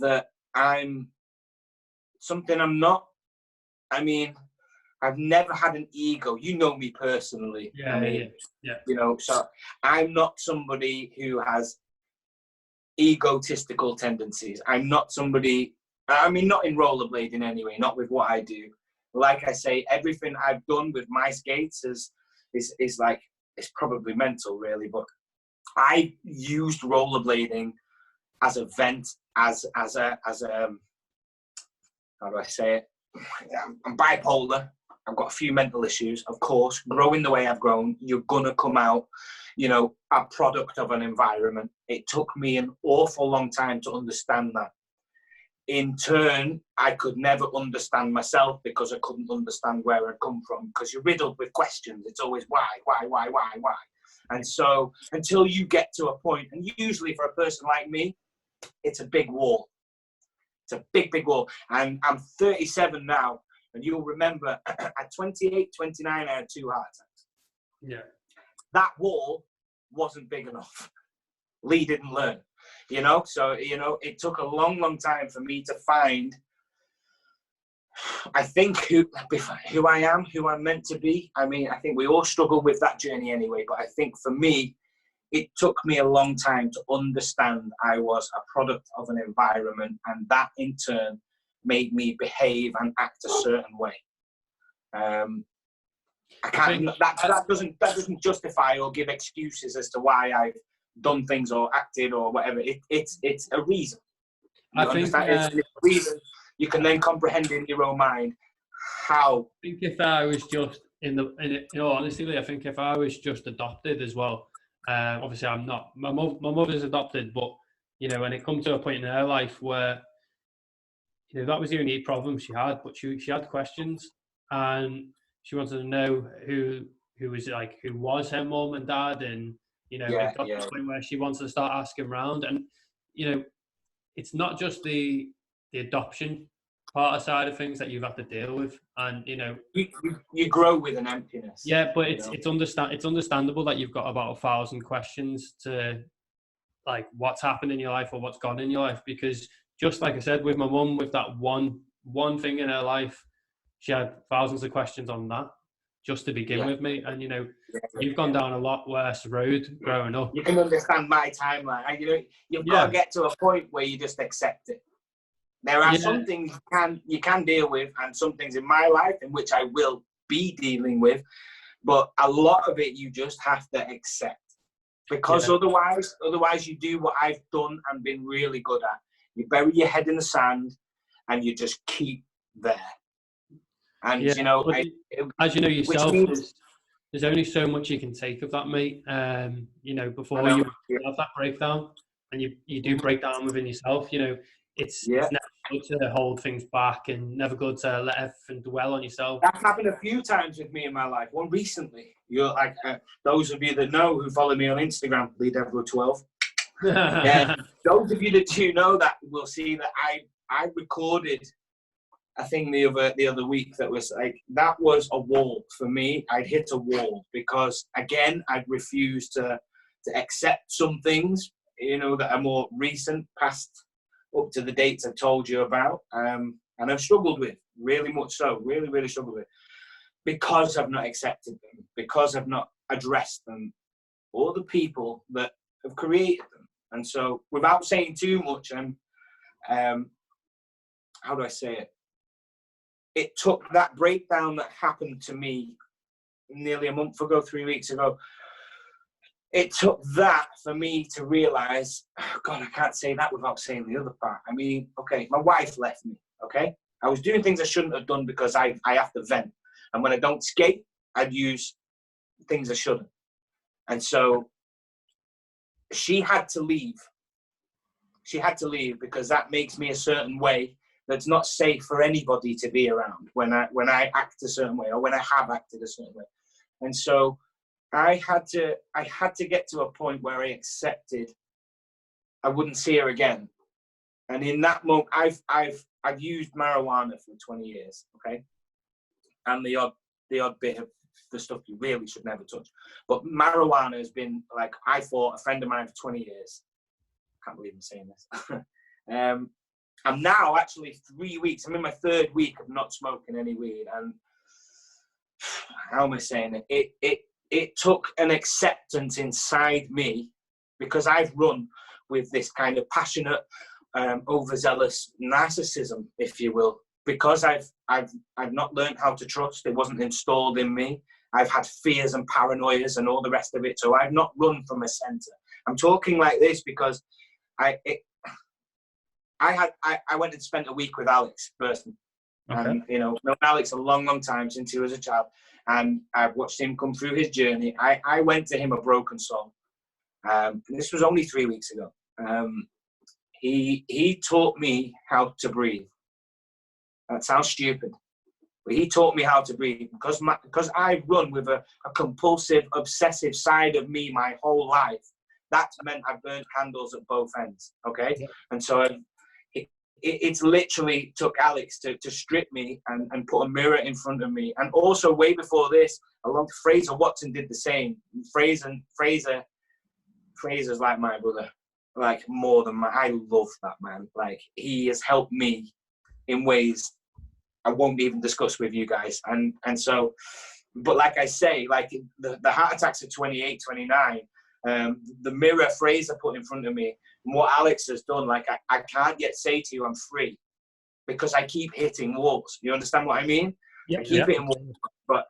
that I'm something I'm not. I mean, I've never had an ego. You know me personally. Yeah. You know, so I'm not somebody who has egotistical tendencies. I'm not somebody, I mean, not in rollerblading anyway, not with what I do. Like I say, everything I've done with my skates is like, it's probably mental really, but I used rollerblading as a vent, as a how do I say it? I'm bipolar. I've got a few mental issues. Of course, growing the way I've grown, you're gonna come out, you know, a product of an environment. It took me an awful long time to understand that. In turn, I could never understand myself because I couldn't understand where I'd come from, because you're riddled with questions. It's always why? And so until you get to a point, and usually for a person like me, it's a big wall. It's a big, big wall. And I'm 37 now, and you'll remember at 28, 29, I had 2 heart attacks. Yeah. That wall wasn't big enough. Lee didn't learn, you know? So, you know, it took a long, long time for me to find, I think, who I am, who I'm meant to be. I mean, I think we all struggle with that journey anyway, but I think for me, it took me a long time to understand I was a product of an environment, and that in turn made me behave and act a certain way. I can't. That doesn't justify or give excuses as to why I've done things or acted or whatever. It's a reason. You understand? It's a reason. You can then comprehend in your own mind how. I think if I was just in all honesty, I think if I was just adopted as well. Obviously, I'm not. My mother's adopted, but you know, when it comes to a point in her life where, you know, that was the only problem she had, but she had questions, and she wanted to know who was her mum and dad, and you know, it got to the point where she wanted to start asking around, and you know, it's not just the adoption part side of things that you've had to deal with, and you know, you grow with an emptiness. Yeah, but it's understandable that you've got about 1,000 questions to, like, what's happened in your life or what's gone in your life, because just like I said with my mum, with that one thing in her life, she had thousands of questions on that just to begin with me, and you know, you've gone down a lot worse road growing up. You can understand my timeline. You know, you've got to get to a point where you just accept it. There are some things you can deal with, and some things in my life in which I will be dealing with, but a lot of it you just have to accept, because otherwise you do what I've done and been really good at. You bury your head in the sand and you just keep there. And you know, as you know yourself, there's only so much you can take of that, mate. You know, before you have that breakdown, and you do break down within yourself. You know, it's Yeah. never good to hold things back and never good to let everything dwell on yourself. That's happened a few times with me in my life. One recently. You're like, those of you that know who follow me on Instagram, Lee Devereux 12. Those of you that do know that will see that I recorded a thing the other week that was like, that was a wall for me. I'd hit a wall because again I'd refused to accept some things, you know, that are more recent, past up to the dates I've told you about, and I've struggled with, really much so, really struggled with, because I've not accepted them, because I've not addressed them, or the people that have created them. And so, without saying too much, how do I say it? It took that breakdown that happened to me nearly a month ago, 3 weeks ago. It took that for me to realise, oh God, I can't say that without saying the other part. I mean, okay, my wife left me, okay? I was doing things I shouldn't have done because I have to vent. And when I don't skate, I'd use things I shouldn't. And so she had to leave. She had to leave because that makes me a certain way that's not safe for anybody to be around when I act a certain way or when I have acted a certain way. And so I had to get to a point where I accepted I wouldn't see her again. And in that moment, I've used marijuana for 20 years, okay? And the odd bit of the stuff you really should never touch. But marijuana has been, like, I fought a friend of mine for 20 years. I can't believe I'm saying this. I'm now actually 3 weeks. I'm in my third week of not smoking any weed. And how am I saying it? It took an acceptance inside me, because I've run with this kind of passionate, overzealous narcissism, if you will, because I've not learned how to trust. It wasn't installed in me. I've had fears and paranoias and all the rest of it. So I've not run from a center. I'm talking like this because I went and spent a week with Alex Burton. Okay. And, you know, known Alex a long time, since he was a child. And I've watched him come through his journey. I went to him a broken soul. And this was only 3 weeks ago. He taught me how to breathe. That sounds stupid, but he taught me how to breathe because I run with a compulsive, obsessive side of me my whole life. That's meant I've burnt candles at both ends, okay? Yeah. And so it's literally took Alex to strip me and put a mirror in front of me. And also way before this, along Fraser Watson did the same. Fraser's like my brother, like more than I love that man. Like, he has helped me in ways I won't even discuss with you guys. And so, but like I say, like the heart attacks at 28, 29, the mirror Fraser put in front of me, and what Alex has done, like I can't yet say to you I'm free because I keep hitting walls. You understand what I mean? Yep, I keep hitting walls. But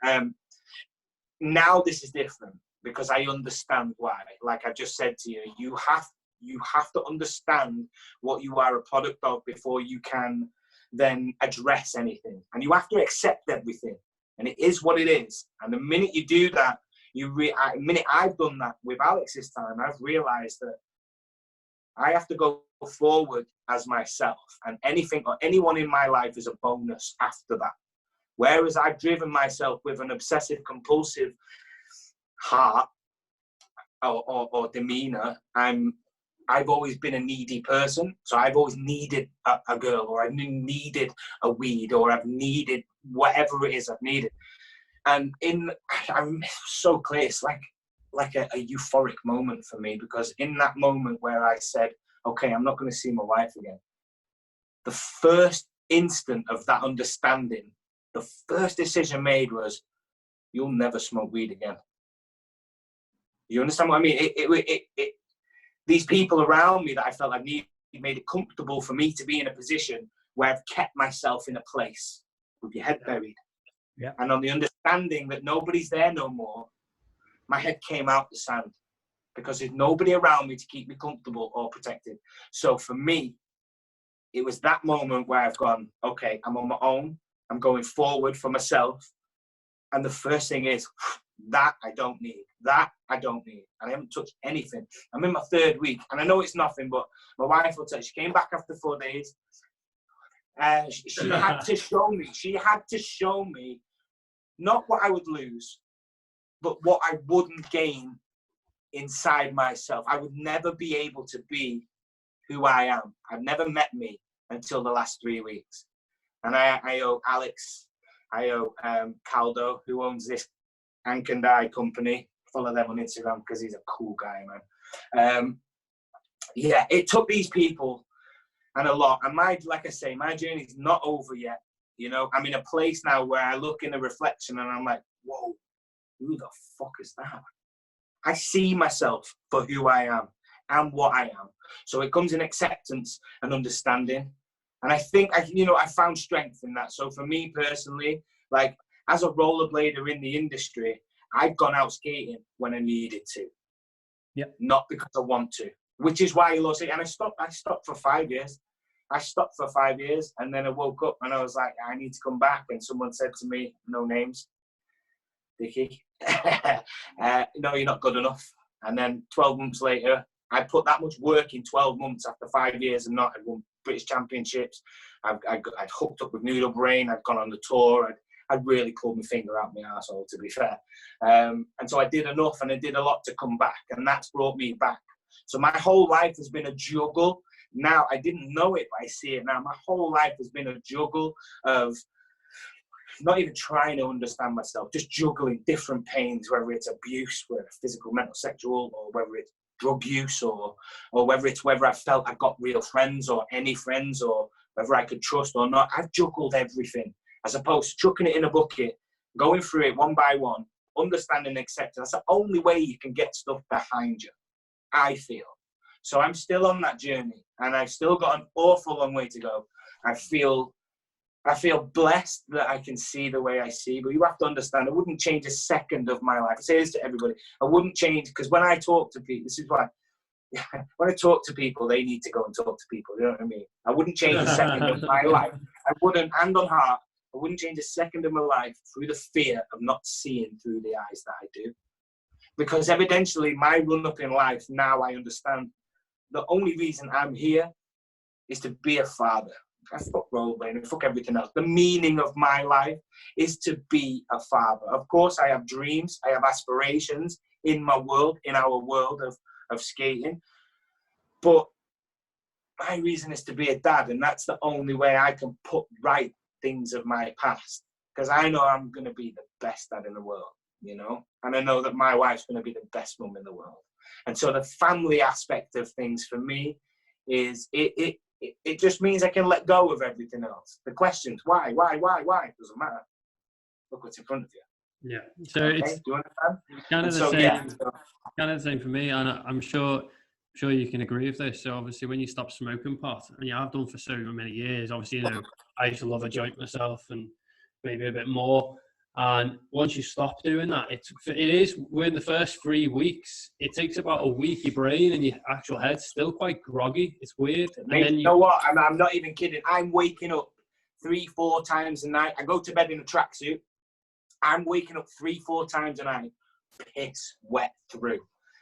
now this is different because I understand why. Like I just said to you, you have to understand what you are a product of before you can then address anything. And you have to accept everything. And it is what it is. And the minute you do that, the minute I've done that with Alex this time, I've realized that I have to go forward as myself, and anything or anyone in my life is a bonus after that. Whereas I've driven myself with an obsessive compulsive heart or demeanor, I've always been a needy person. So I've always needed a girl, or I've needed a weed, or I've needed whatever it is I've needed. And I'm so clear, it's like a euphoric moment for me, because in that moment where I said, okay, I'm not going to see my wife again, the first instant of that understanding, the first decision made was, you'll never smoke weed again. You understand what I mean? These people around me that I felt like needed made it comfortable for me to be in a position where I've kept myself in a place with your head buried. Yeah. And on the understanding that nobody's there no more, my head came out the sand because there's nobody around me to keep me comfortable or protected. So for me, it was that moment where I've gone, okay, I'm on my own. I'm going forward for myself. And the first thing is, that I don't need. That I don't need. And I haven't touched anything. I'm in my 3rd week, and I know it's nothing, but my wife will tell you, she came back after 4 days. She had to show me. She had to show me not what I would lose, but what I wouldn't gain inside myself. I would never be able to be who I am. I've never met me until the last 3 weeks. And I owe Alex, I owe Caldo, who owns this Ank and I company. Follow them on Instagram because he's a cool guy, man. Yeah, it took these people and a lot. And like I say, my journey's not over yet. You know, I'm in a place now where I look in the reflection and I'm like, whoa, who the fuck is that? I see myself for who I am and what I am. So it comes in acceptance and understanding. And I think, I found strength in that. So for me personally, like as a rollerblader in the industry, I've gone out skating when I needed to. Yeah. Not because I want to, which is why you'll see. And I stopped for 5 years. I stopped for 5 years, and then I woke up and I was like, I need to come back. And someone said to me, no names, Dickie, no, you're not good enough. And then 12 months later, I put that much work in 12 months after 5 years and not. I'd won British Championships. I'd hooked up with Noodle Brain. I'd gone on the tour. I'd really pulled my finger out my arsehole, to be fair. And so I did enough, and I did a lot to come back, and that's brought me back. So my whole life has been a juggle. Now, I didn't know it, but I see it now. My whole life has been a juggle of not even trying to understand myself, just juggling different pains, whether it's abuse, whether it's physical, mental, sexual, or whether it's drug use, or whether I felt I got real friends or any friends, or whether I could trust or not. I've juggled everything, as opposed to chucking it in a bucket, going through it one by one, understanding and accepting. That's the only way you can get stuff behind you, I feel. So I'm still on that journey, and I've still got an awful long way to go. I feel blessed that I can see the way I see, but you have to understand, I wouldn't change a second of my life. I say this to everybody. I wouldn't change, because when I talk to people, this is why, when I talk to people, they need to go and talk to people. You know what I mean? I wouldn't change a second of my life. I wouldn't, hand on heart, I wouldn't change a second of my life through the fear of not seeing through the eyes that I do. Because evidentially, my run-up in life, now I understand the only reason I'm here is to be a father. I fuck rollerblading, fuck everything else. The meaning of my life is to be a father. Of course, I have dreams, I have aspirations in my world, in our world of skating. But my reason is to be a dad, and that's the only way I can put right things of my past. Because I know I'm going to be the best dad in the world, you know? And I know that my wife's going to be the best mum in the world. And so the family aspect of things for me is it just means I can let go of everything else. The questions, why, doesn't matter. Look what's in front of you. Yeah. So okay? it's Do you understand? kind of the so, same. yeah. Kind of the same for me, and I'm sure you can agree with this. So obviously, when you stop smoking pot, and you have done for so many years, obviously, you know, I used to love a joint myself, and maybe a bit more. And once you stop doing that, within the first 3 weeks, it takes about a week. Your brain and your actual head's still quite groggy. It's weird. And then you know what? I'm not even kidding. I'm waking up 3-4 times a night. I go to bed in a tracksuit. I'm waking up 3-4 times a night, piss wet through.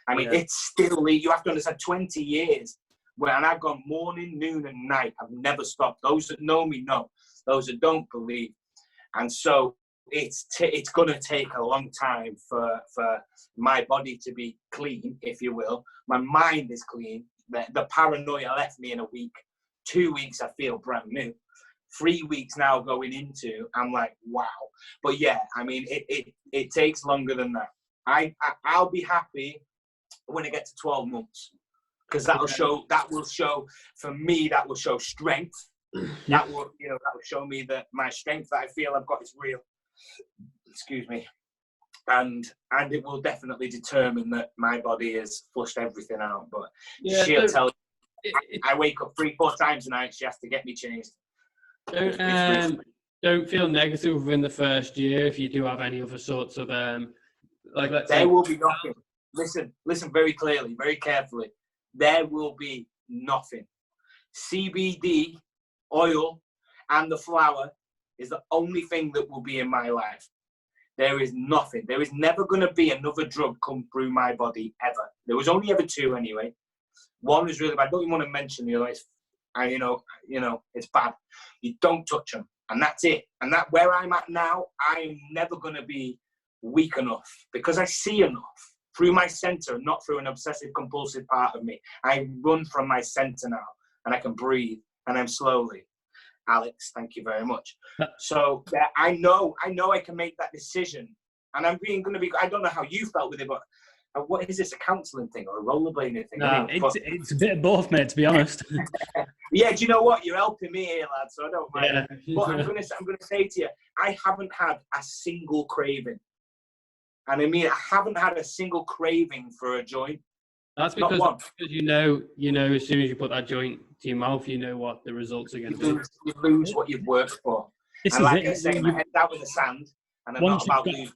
I mean, It's still, you have to understand, 20 years and I've gone morning, noon, and night. I've never stopped. Those that know me know. Those that don't believe. And so it's going to take a long time for my body to be clean, if you will. My mind is clean. The paranoia left me in a week. 2 weeks, I feel brand new. 3 weeks now going into, I'm like, wow. But yeah, I mean, it takes longer than that. I'll be happy when I get to 12 months, because that will show for me, that will show strength. That will show me that my strength that I feel I've got is real. Excuse me. And it will definitely determine that my body has flushed everything out. But she'll tell you, I wake up 3-4 times a night, she has to get me changed. Don't feel negative within the first year if you do have any other sorts of there will be nothing. Listen very clearly, very carefully. There will be nothing. CBD oil and the flower is the only thing that will be in my life. There is nothing. There is never going to be another drug come through my body ever. There was only ever 2 anyway. One was really bad. I don't even want to mention the other. It's bad. You don't touch them, and that's it. And that where I'm at now, I'm never going to be weak enough because I see enough through my center, not through an obsessive compulsive part of me. I run from my center now, and I can breathe, and I'm slowly. Alex, thank you very much. So I know I can make that decision, and I'm going to be. I don't know how you felt with it, but what is this, a counselling thing or a rollerblading thing? No, it's a bit of both, mate. To be honest. Yeah, do you know what? You're helping me here, lad. So I don't mind. Yeah. But I'm gonna say to you, I haven't had a single craving, and I mean, I haven't had a single craving for a joint. That's because you know, as soon as you put that joint to your mouth, you know what the results are going to be. You lose what you've worked for. And like I say, my head's out in the sand, and I'm not about losing.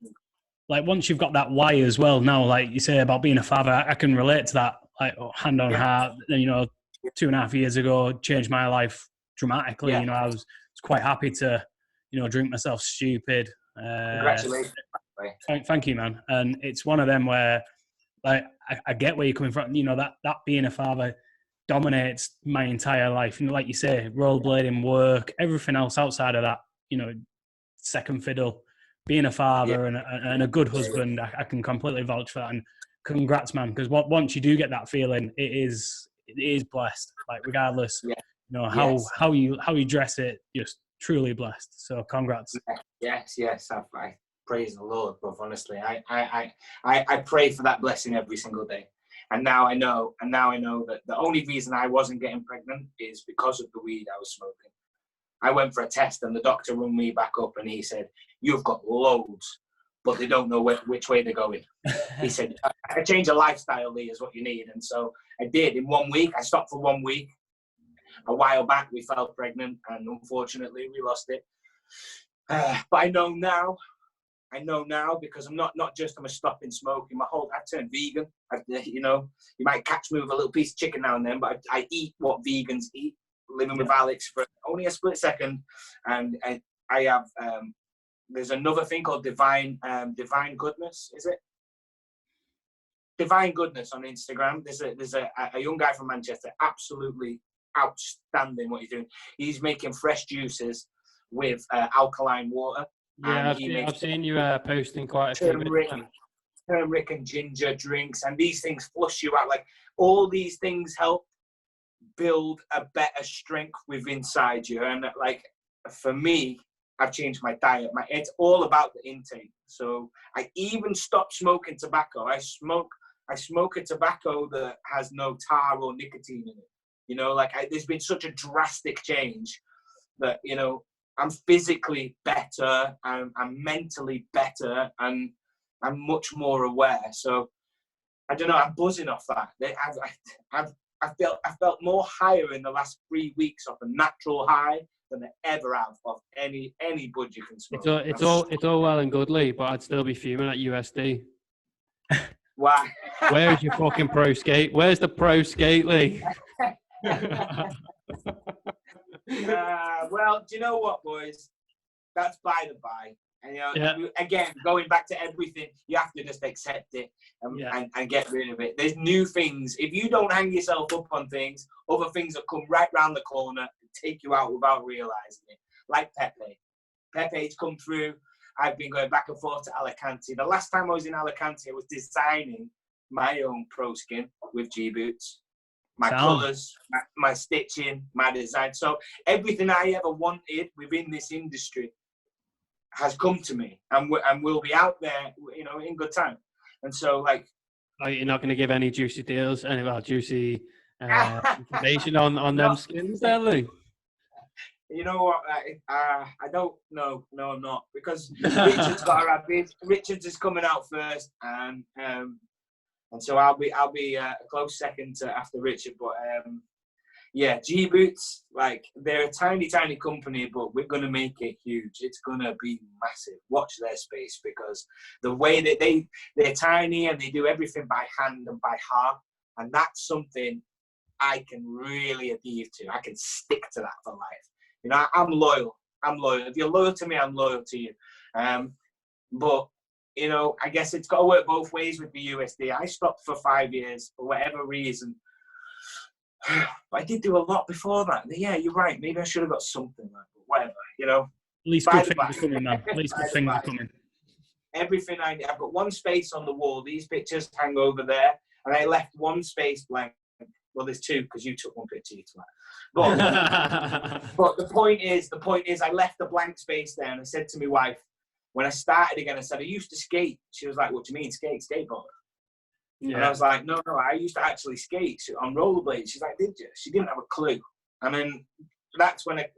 Like, once you've got that why as well, now, like you say about being a father, I can relate to that, like, hand on heart. 2.5 years ago, changed my life dramatically. Yeah. I was quite happy to, drink myself stupid. Congratulations. Thank you, man. And it's one of them where, like, I get where you're coming from. That being a father dominates my entire life. Like you say, rollerblading, work, everything else outside of that, second fiddle. Being a father and a good husband, I can completely vouch for that. And congrats, man, because once you do get that feeling, it is blessed. Like, regardless, how you dress it, just truly blessed. So congrats. Yes. I praise the Lord, but honestly, I pray for that blessing every single day. And now I know that the only reason I wasn't getting pregnant is because of the weed I was smoking. I went for a test, and the doctor rung me back up, and he said, "You've got loads, but they don't know which way they're going." He said, "A change of lifestyle, Lee, is what you need." And so I did. In 1 week, I stopped for 1 week. A while back, we fell pregnant, and unfortunately, we lost it. But I know now because I'm I'm stopping smoking. I turned vegan. You might catch me with a little piece of chicken now and then, but I eat what vegans eat. Living with Alex for only a split second, and I have there's another thing called Divine Goodness. Is it Divine Goodness on Instagram? There's a young guy from Manchester, absolutely outstanding what he's doing. He's making fresh juices with alkaline water. Yeah, I've seen you posting quite a few. Turmeric and ginger drinks, and these things flush you out. Like, all these things help build a better strength within inside you. And like, for me, I've changed my diet. It's all about the intake. So I even stopped smoking tobacco. I smoke a tobacco that has no tar or nicotine in it. There's been such a drastic change that, I'm physically better, I'm mentally better, and I'm much more aware. So I don't know, I'm buzzing off that. I felt more higher in the last 3 weeks off a natural high than I ever have of any bud you can smoke. It's all well and good, Lee, but I'd still be fuming at USD. Why? Where's your fucking pro skate? Where's the pro skate, Lee? Well, do you know what, boys? That's by the by. And again, going back to everything, you have to just accept it and get rid of it. There's new things. If you don't hang yourself up on things, other things will come right round the corner and take you out without realising it. Like Pepe. Pepe's come through. I've been going back and forth to Alicante. The last time I was in Alicante, I was designing my own pro skin with G boots. My colours, my stitching, my design. So everything I ever wanted within this industry has come to me, and will be out there, in good time. And so, like, you're not going to give any juicy deals, juicy information on them skins, there, Lou? You know what? I don't know. No, I'm not, because Richards is coming out first, and so I'll be a close second after Richard. But G Boots, like, they're a tiny company, but we're gonna make it huge. It's gonna be massive. Watch their space, because the way that they're tiny and they do everything by hand and by heart, and that's something I can really adhere to. I can stick to that for life. I'm loyal. If you're loyal to me, I'm loyal to you. But you know, I guess it's got to work both ways with the USD. I stopped for 5 years for whatever reason. But I did do a lot before that. Yeah, you're right. Maybe I should have got something like that. Whatever, you know. At least good things are coming, man. At least good things are coming. Everything I've got one space on the wall. These pictures hang over there, and I left one space blank. Well, there's two because you took one picture, you twat. But the point is, I left a blank space there, and I said to my wife, when I started again, I said I used to skate. She was like, "What do you mean skateboard?" Yeah. And I was like, no, I used to actually skate on rollerblades. She's like, did you? She didn't have a clue. And then that's when I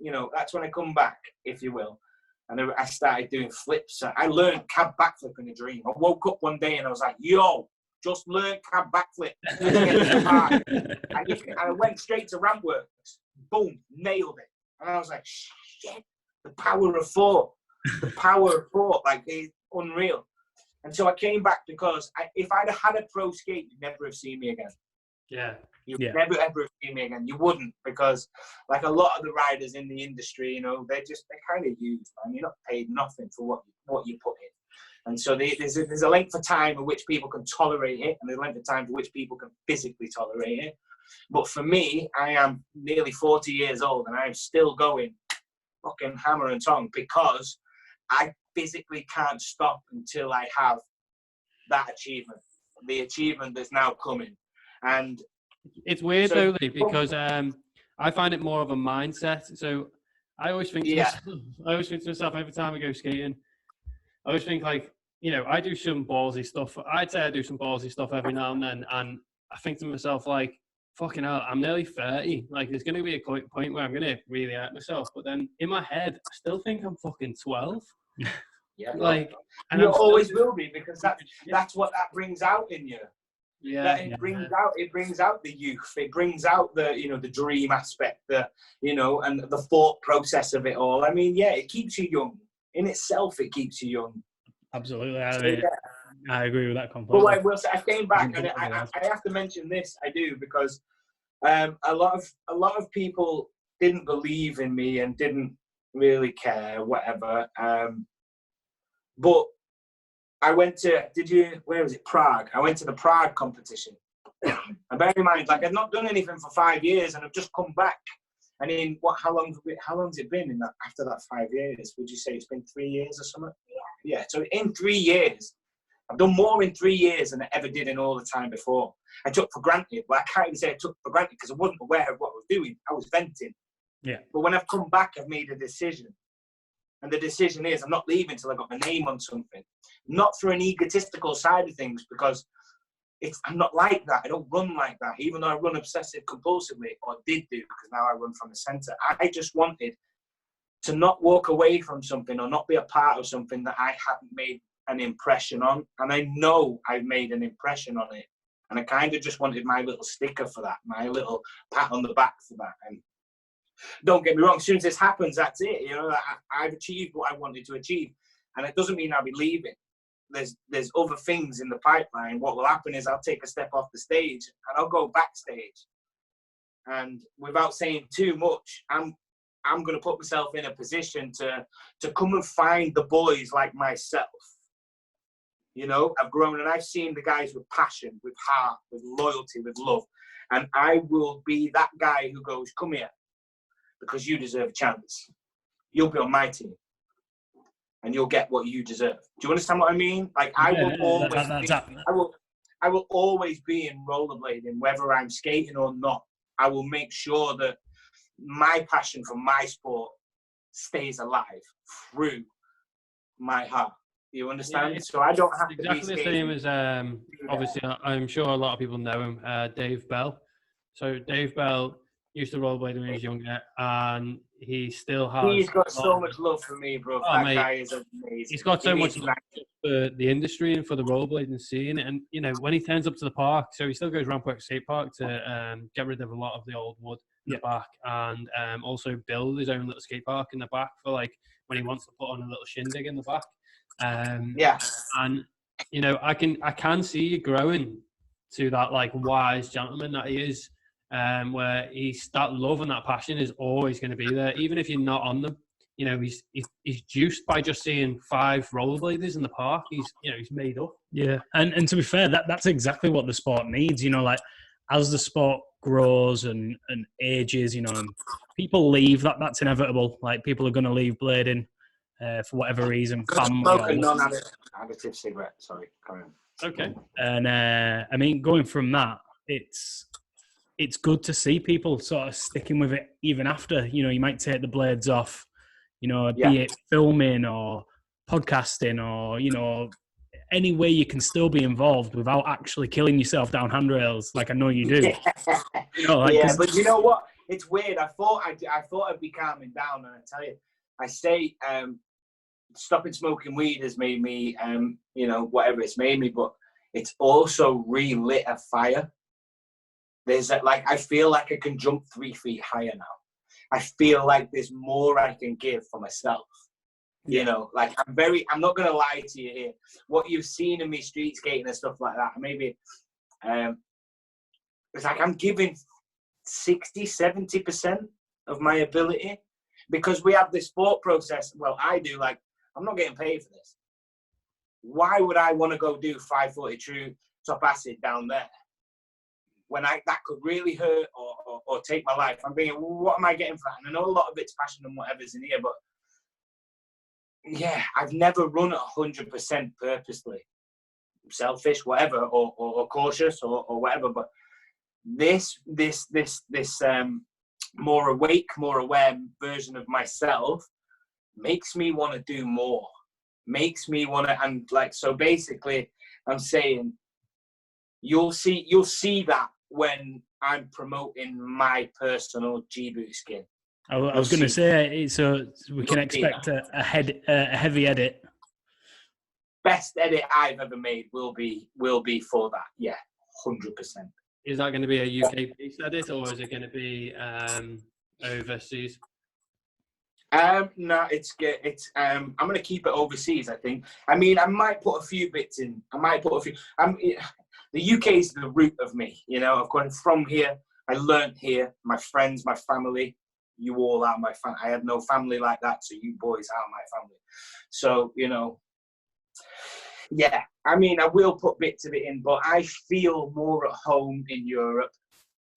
come back, if you will. And I started doing flips. I learned cab backflip in a dream. I woke up one day and I was like, yo, just learn cab backflip. And I went straight to ramp works. Boom, nailed it. And I was like, shit, the power of thought. The power of thought, like, it's unreal. And so I came back because if I'd have had a pro skate, you'd never have seen me again. Yeah. You'd never, ever have seen me again. You wouldn't, because like a lot of the riders in the industry, you know, they're kind of used, man. You're not paid nothing for what you put in. And so there's a length of time in which people can tolerate it, and there's a length of time for which people can physically tolerate it. But for me, I am nearly 40 years old, and I'm still going fucking hammer and tongue because I physically can't stop until I have that achievement, the achievement that's now coming. And it's weird though, Lee, because I find it more of a mindset. So I always think to myself every time I go skating, I always think like, you know, I do some ballsy stuff. I'd say I do some ballsy stuff every now and then, and I think to myself like, fucking hell, I'm nearly 30. Like, there's going to be a point where I'm going to really hurt myself. But then in my head, I still think I'm fucking 12. Yeah, like, and you always will be, because that's what that brings out in you. Yeah, it brings out the youth. It brings out the, you know, the dream aspect, the, you know, and the thought process of it all. I mean, yeah, it keeps you young. In itself, it keeps you young. Absolutely, I agree with that completely. But I will say, I came back, and I have to mention this. I do, because a lot of people didn't believe in me and didn't really care, whatever. But I went to, where was it? Prague. I went to the Prague competition. And bear in mind, like, I'd not done anything for 5 years, and I've just come back. And in how long's it been after that 5 years? Would you say it's been 3 years or something? Yeah. So in 3 years, I've done more in 3 years than I ever did in all the time before. I took for granted. Well, I can't even say I took for granted, because I wasn't aware of what I was doing. I was venting. Yeah. But when I've come back, I've made a decision. And the decision is, I'm not leaving until I got my name on something. Not through an egotistical side of things, because I'm not like that. I don't run like that, even though I run obsessive compulsively, or did do, because now I run from the centre. I just wanted to not walk away from something, or not be a part of something that I hadn't made an impression on. And I know I've made an impression on it. And I kind of just wanted my little sticker for that, my little pat on the back for that. And don't get me wrong, as soon as this happens, that's it. You know, I've achieved what I wanted to achieve. And it doesn't mean I'll be leaving. There's other things in the pipeline. What will happen is I'll take a step off the stage and I'll go backstage. And without saying too much, I'm going to put myself in a position to come and find the boys like myself. You know, I've grown and I've seen the guys with passion, with heart, with loyalty, with love. And I will be that guy who goes, come here, because you deserve a chance. You'll be on my team. And you'll get what you deserve. Do you understand what I mean? Like, I will always be in rollerblading, whether I'm skating or not. I will make sure that my passion for my sport stays alive through my heart. You understand? Yeah, so I don't have to be exactly the same as, obviously, I'm sure a lot of people know him, Dave Bell. So Dave Bell used to rollerblade when he was younger, and he still has. He's got so much love for me, bro. Oh, that mate, guy is amazing. He's got so much love for the industry and for the rollerblading scene. And, you know, when he turns up to the park, so he still goes Rampwork Skate Park to get rid of a lot of the old wood in the back, and also build his own little skate park in the back for, like, when he wants to put on a little shindig in the back. And, you know, I can see you growing to that, like, wise gentleman that he is. Where that love and that passion is always going to be there, even if you're not on them. you know, he's juiced by just seeing 5 rollerbladers in the park. He's made up. Yeah, and to be fair, that's exactly what the sport needs. You know, like as the sport grows and ages, you know, and people leave. That's inevitable. Like people are going to leave blading for whatever reason. Family. Smoke a non-additive cigarette. Sorry, carry on. Okay. And I mean, going from that, it's good to see people sort of sticking with it even after. You know, you might take the blades off. You know, be it filming or podcasting or, you know, any way you can still be involved without actually killing yourself down handrails, like I know you do. You know, like, yeah, but you know what? It's weird. I thought I'd be calming down, and I tell you, I say stopping smoking weed has made me, you know, whatever it's made me, but it's also relit a fire. There's like I feel like I can jump 3 feet higher now. I feel like there's more I can give for myself. You know, like I'm not going to lie to you here. What you've seen in me street skating and stuff like that, maybe, it's like I'm giving 60, 70% of my ability because we have this thought process. Well, I do, like, I'm not getting paid for this. Why would I want to go do 540 true top acid down there when that could really hurt or take my life? I'm thinking, well, what am I getting for that? And I know a lot of it's passion and whatever's in here, but yeah, I've never run it 100% purposely, selfish, whatever, or cautious or whatever. But this more awake, more aware version of myself makes me want to do more. Makes me want to, and like, so basically, I'm saying you'll see that when I'm promoting my personal G-boot skin. I was going to say, so we can expect a heavy edit. Best edit I've ever made will be for that. Yeah, 100%. Is that going to be a UK piece edit, or is it going to be overseas? No, it's I'm going to keep it overseas, I think. I mean, I might put a few bits in. The UK is the root of me. You know, I've gone from here. I learned here. My friends, my family. You all are my family. I had no family like that, so you boys are my family. So, you know, yeah. I mean, I will put bits of it in, but I feel more at home in Europe.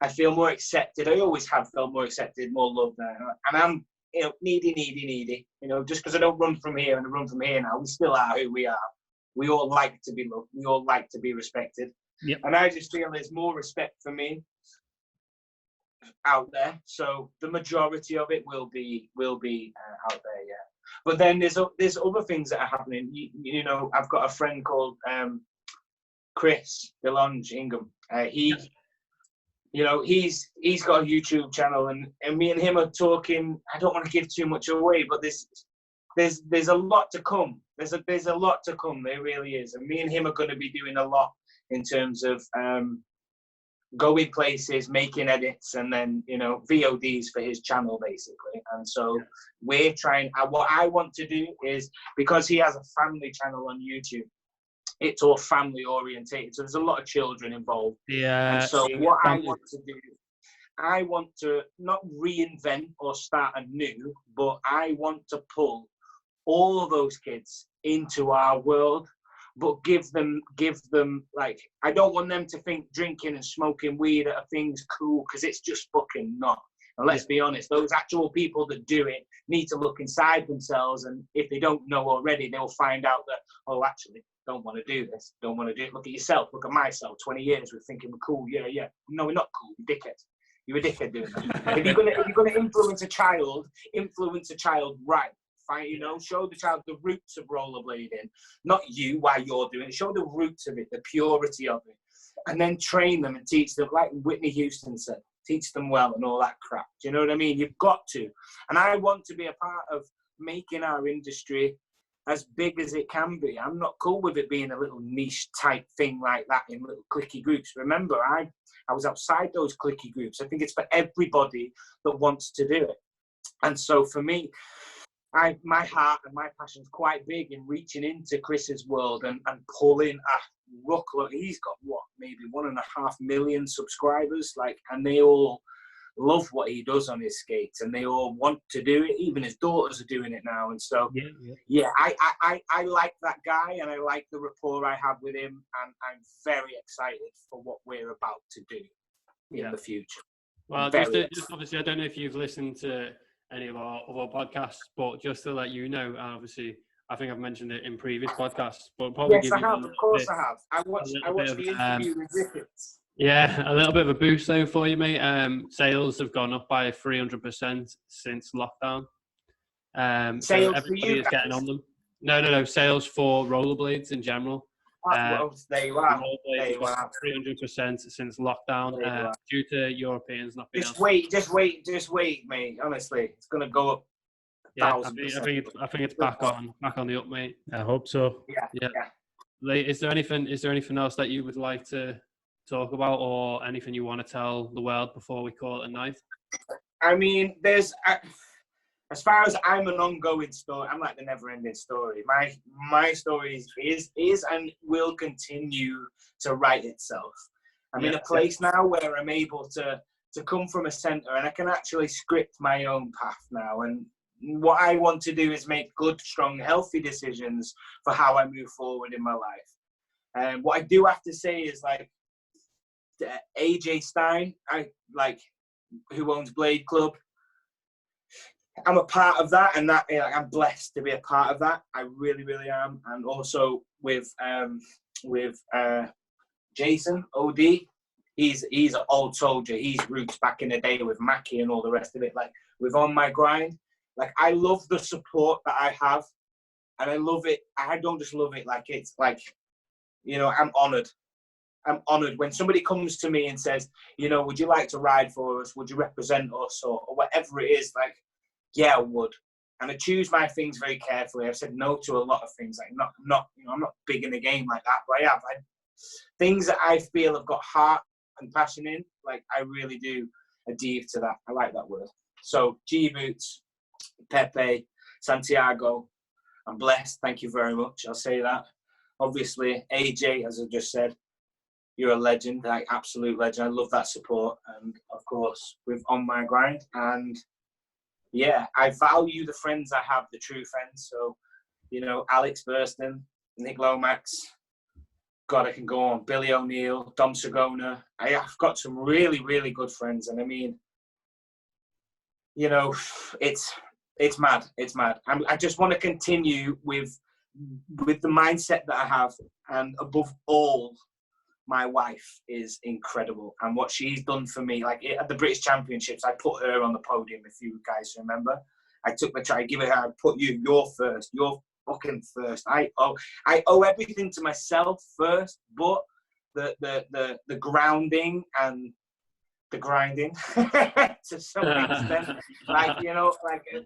I feel more accepted. I always have felt more accepted, more loved there. And I'm, you know, needy. You know, just because I don't run from here and I run from here now, we still are who we are. We all like to be loved. We all like to be respected. Yep. And I just feel there's more respect for me out there, so the majority of it will be out there, yeah. But then there's other things that are happening. You know, I've got a friend called Chris DeLonge Ingham. You know, he's got a YouTube channel, and me and him are talking. I don't want to give too much away, but there's a lot to come. There's a lot to come. There really is, and me and him are going to be doing a lot in terms of going places, making edits, and then, you know, VODs for his channel, basically. And so we're trying, what I want to do is, because he has a family channel on YouTube, it's all family orientated. So there's a lot of children involved. Yeah. And so what I want to do, I want to not reinvent or start anew, but I want to pull all those kids into our world, but give them like, I don't want them to think drinking and smoking weed are things cool, because it's just fucking not. And let's be honest, those actual people that do it need to look inside themselves, and if they don't know already, they'll find out that, oh, actually, don't want to do this, don't want to do it. Look at yourself, look at myself. 20 years we're thinking we're cool. Yeah. No, we're not cool. You're dickhead. You're a dickhead doing that. If you're gonna influence a child right. Fine, you know, show the child the roots of rollerblading, not you while you're doing it. Show the roots of it, the purity of it, and then train them and teach them, like Whitney Houston said, teach them well and all that crap. Do you know what I mean? You've got to. And I want to be a part of making our industry as big as it can be. I'm not cool with it being a little niche type thing like that in little cliquey groups. Remember, I was outside those cliquey groups. I think it's for everybody that wants to do it. And so for me, my heart and my passion is quite big in reaching into Chris's world and pulling a ruckload. He's got what, maybe 1.5 million subscribers, like, and they all love what he does on his skates, and they all want to do it. Even his daughters are doing it now, and so I like that guy, and I like the rapport I have with him, and I'm very excited for what we're about to do in the future. Well, just obviously, I don't know if you've listened to any of our other podcasts, but just to let you know, and obviously, I think I've mentioned it in previous podcasts, but probably yes, I have. Of course, I have. I watched the interview with Ricketts. Yeah, a little bit of a boost though for you, mate. Sales have gone up by 300% since lockdown. Sales so for everybody you is getting on them. No. Sales for rollerblades in general. There you are. Rollerblades have gone 300% since lockdown due to Europeans not being. Just wait, mate. Honestly, it's gonna go up. Yeah, I think it's back on the up, mate. I hope so. Yeah. Lee, is there anything else that you would like to talk about, or anything you want to tell the world before we call it a night? I mean, there's as far as I'm an ongoing story, I'm like the never-ending story. My story is and will continue to write itself. I'm in a place now where I'm able to come from a centre, and I can actually script my own path now. And what I want to do is make good, strong, healthy decisions for how I move forward in my life. And what I do have to say is, like, AJ Stein, who owns Blade Club, I'm a part of that, and that I'm blessed to be a part of that. I really, really am. And also with Jason OD, he's an old soldier. He's roots back in the day with Mackie and all the rest of it. Like, with On My Grind, like, I love the support that I have, and I love it. I don't just love it, like, it's like, I'm honoured. I'm honoured when somebody comes to me and says, would you like to ride for us? Would you represent us, or whatever it is? Like, yeah, I would. And I choose my things very carefully. I've said no to a lot of things. Like, I'm not big in the game like that, but I have. Things that I feel have got heart and passion in, like, I really do adhere to that. I like that word. So, G Boots, Pepe, Santiago, I'm blessed. Thank you very much. I'll say that. Obviously, AJ, as I just said, you're a legend, like, absolute legend. I love that support. And of course, with On My Grind. And yeah, I value the friends I have, the true friends. So, Alex Burston, Nick Lomax, God, I can go on. Billy O'Neill, Dom Sagona. I've got some really, really good friends. And I mean, it's mad. It's mad. I just want to continue with the mindset that I have. And above all, my wife is incredible, and what she's done for me, like at the British Championships, I put her on the podium, if you guys remember. I took the try, give it her, I put you're first, you're fucking first. I owe everything to myself first, but the grounding and the grinding to some extent, like,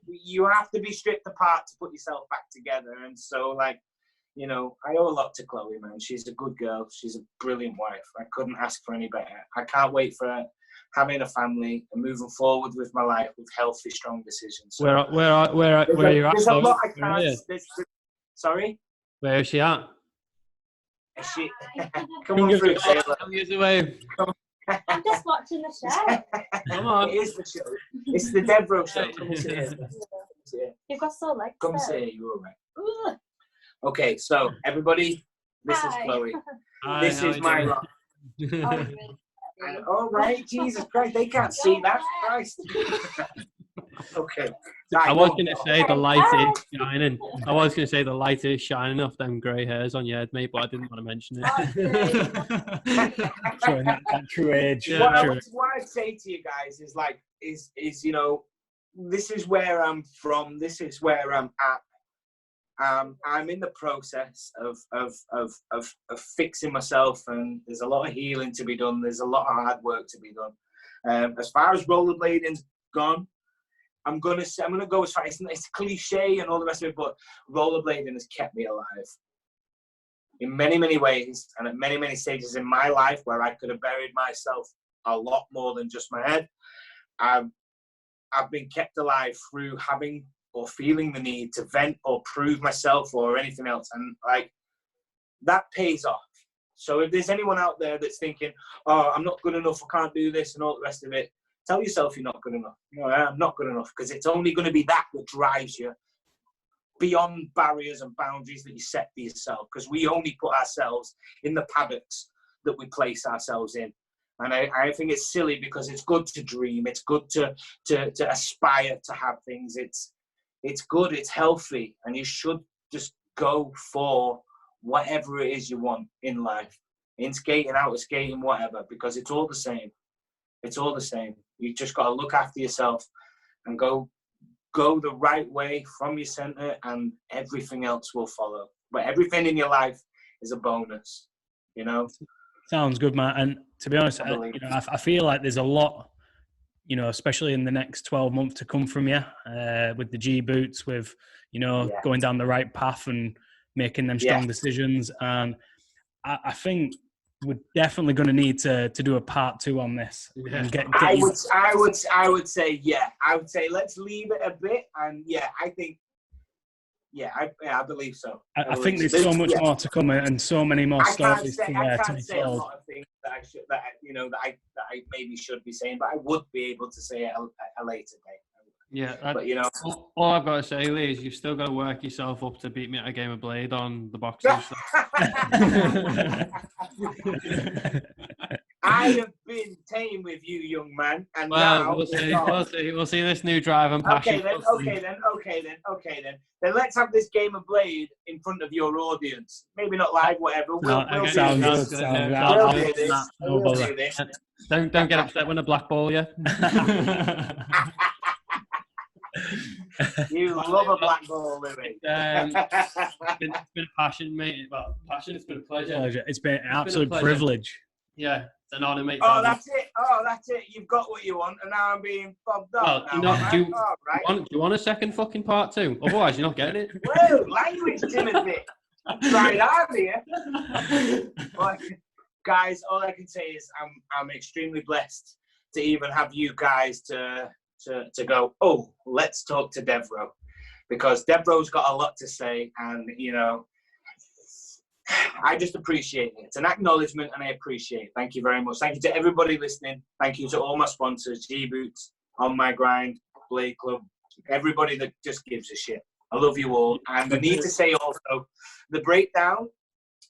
you have to be stripped apart to put yourself back together. And so, like, I owe a lot to Chloe, man. She's a good girl. She's a brilliant wife. I couldn't ask for any better. I can't wait for having a family and moving forward with my life with healthy, strong decisions. So, where are you at? There's a lot I can't. Sorry? Where is she at? Is she? Come on through, Taylor. I'm just watching the show. Come on. It is the show. It's the Devereux show. Come and sit here. You've got so legs. Come sit here. You're all right. Okay, so everybody, this is Chloe. Hi, this is my rock. All right, Jesus Christ, they can't see that. Christ. Okay. I was going to say the light is shining. I was going to say the light is shining off them grey hairs on your head, mate, but I didn't want to mention it. True age. What I'd say to you guys is, like, is this is where I'm from. This is where I'm at. I'm in the process of fixing myself, and there's a lot of healing to be done. There's a lot of hard work to be done. As far as rollerblading's gone, I'm gonna go as far. It's cliche and all the rest of it, but rollerblading has kept me alive in many, many ways, and at many, many stages in my life where I could have buried myself a lot more than just my head. I've been kept alive through having or feeling the need to vent or prove myself or anything else. And, like, that pays off. So if there's anyone out there that's thinking, oh, I'm not good enough, I can't do this and all the rest of it, Tell yourself you're not good enough. No, I'm not good enough, because it's only going to be that drives you beyond barriers and boundaries that you set for yourself, because we only put ourselves in the paddocks that we place ourselves in. And I think it's silly, because it's good to dream. It's good to aspire to have things. It's good. It's healthy. And you should just go for whatever it is you want in life, in skating, out of skating, whatever, because it's all the same. It's all the same. You just got to look after yourself and go the right way from your center, and everything else will follow. But everything in your life is a bonus, you know? Sounds good, Matt. And to be honest, I feel like there's a lot, especially in the next 12 months to come from you, with the G boots, with, going down the right path and making them strong decisions. And I think we're definitely going to need to do a part 2 on this. And I would say, I would say let's leave it a bit. And I think, I believe so. I think there's so much more to come, and so many more stories to be told. I can't say a lot of things that I maybe should be saying, but I would be able to say at a later date. Yeah, but all I've got to say, Lee, is you've still got to work yourself up to beat me at a game of Blade on the boxing stuff. I have been tame with you, young man, and now we'll see this new drive and passion. Okay then. Then let's have this game of Blade in front of your audience. Maybe not live, whatever. We'll do this. Don't get upset when I blackball you. You love a black ball, Louis. It's been a passion, mate. Well, passion. It's been a pleasure. It's been an absolute privilege. Yeah, it's an honour, mate. That's it. You've got what you want, and now I'm being fobbed up. Well, do you want a second fucking part 2? Otherwise, you're not getting it. Whoa, language, Timothy. Try out here. But, guys, all I can say is I'm extremely blessed to even have you guys to go, let's talk to Devereux, because Devereux's got a lot to say, and I just appreciate it. It's an acknowledgement, and I appreciate it. Thank you very much. Thank you to everybody listening. Thank you to all my sponsors, G Boots, On My Grind, Blade Club, everybody that just gives a shit. I love you all. And I need to say also, the breakdown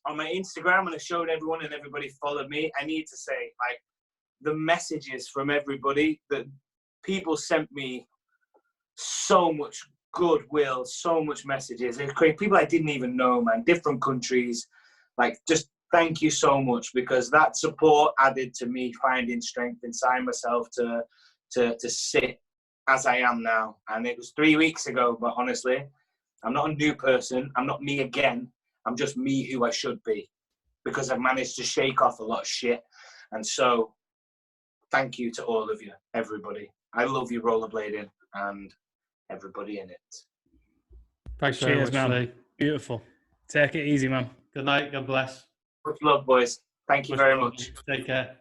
on my Instagram, and I showed everyone, and everybody followed me. I need to say, the messages from everybody, that people sent me so much goodwill, so much messages. People I didn't even know, man, different countries. Just thank you so much, because that support added to me finding strength inside myself to sit as I am now. And it was 3 weeks ago, but honestly, I'm not a new person. I'm not me again. I'm just me who I should be, because I've managed to shake off a lot of shit. And so thank you to all of you, everybody. I love you, rollerblading, and everybody in it. Thanks very much, man. Lee. Beautiful. Take it easy, man. Good night. God bless. Much love, boys. Thank you very much. Take care.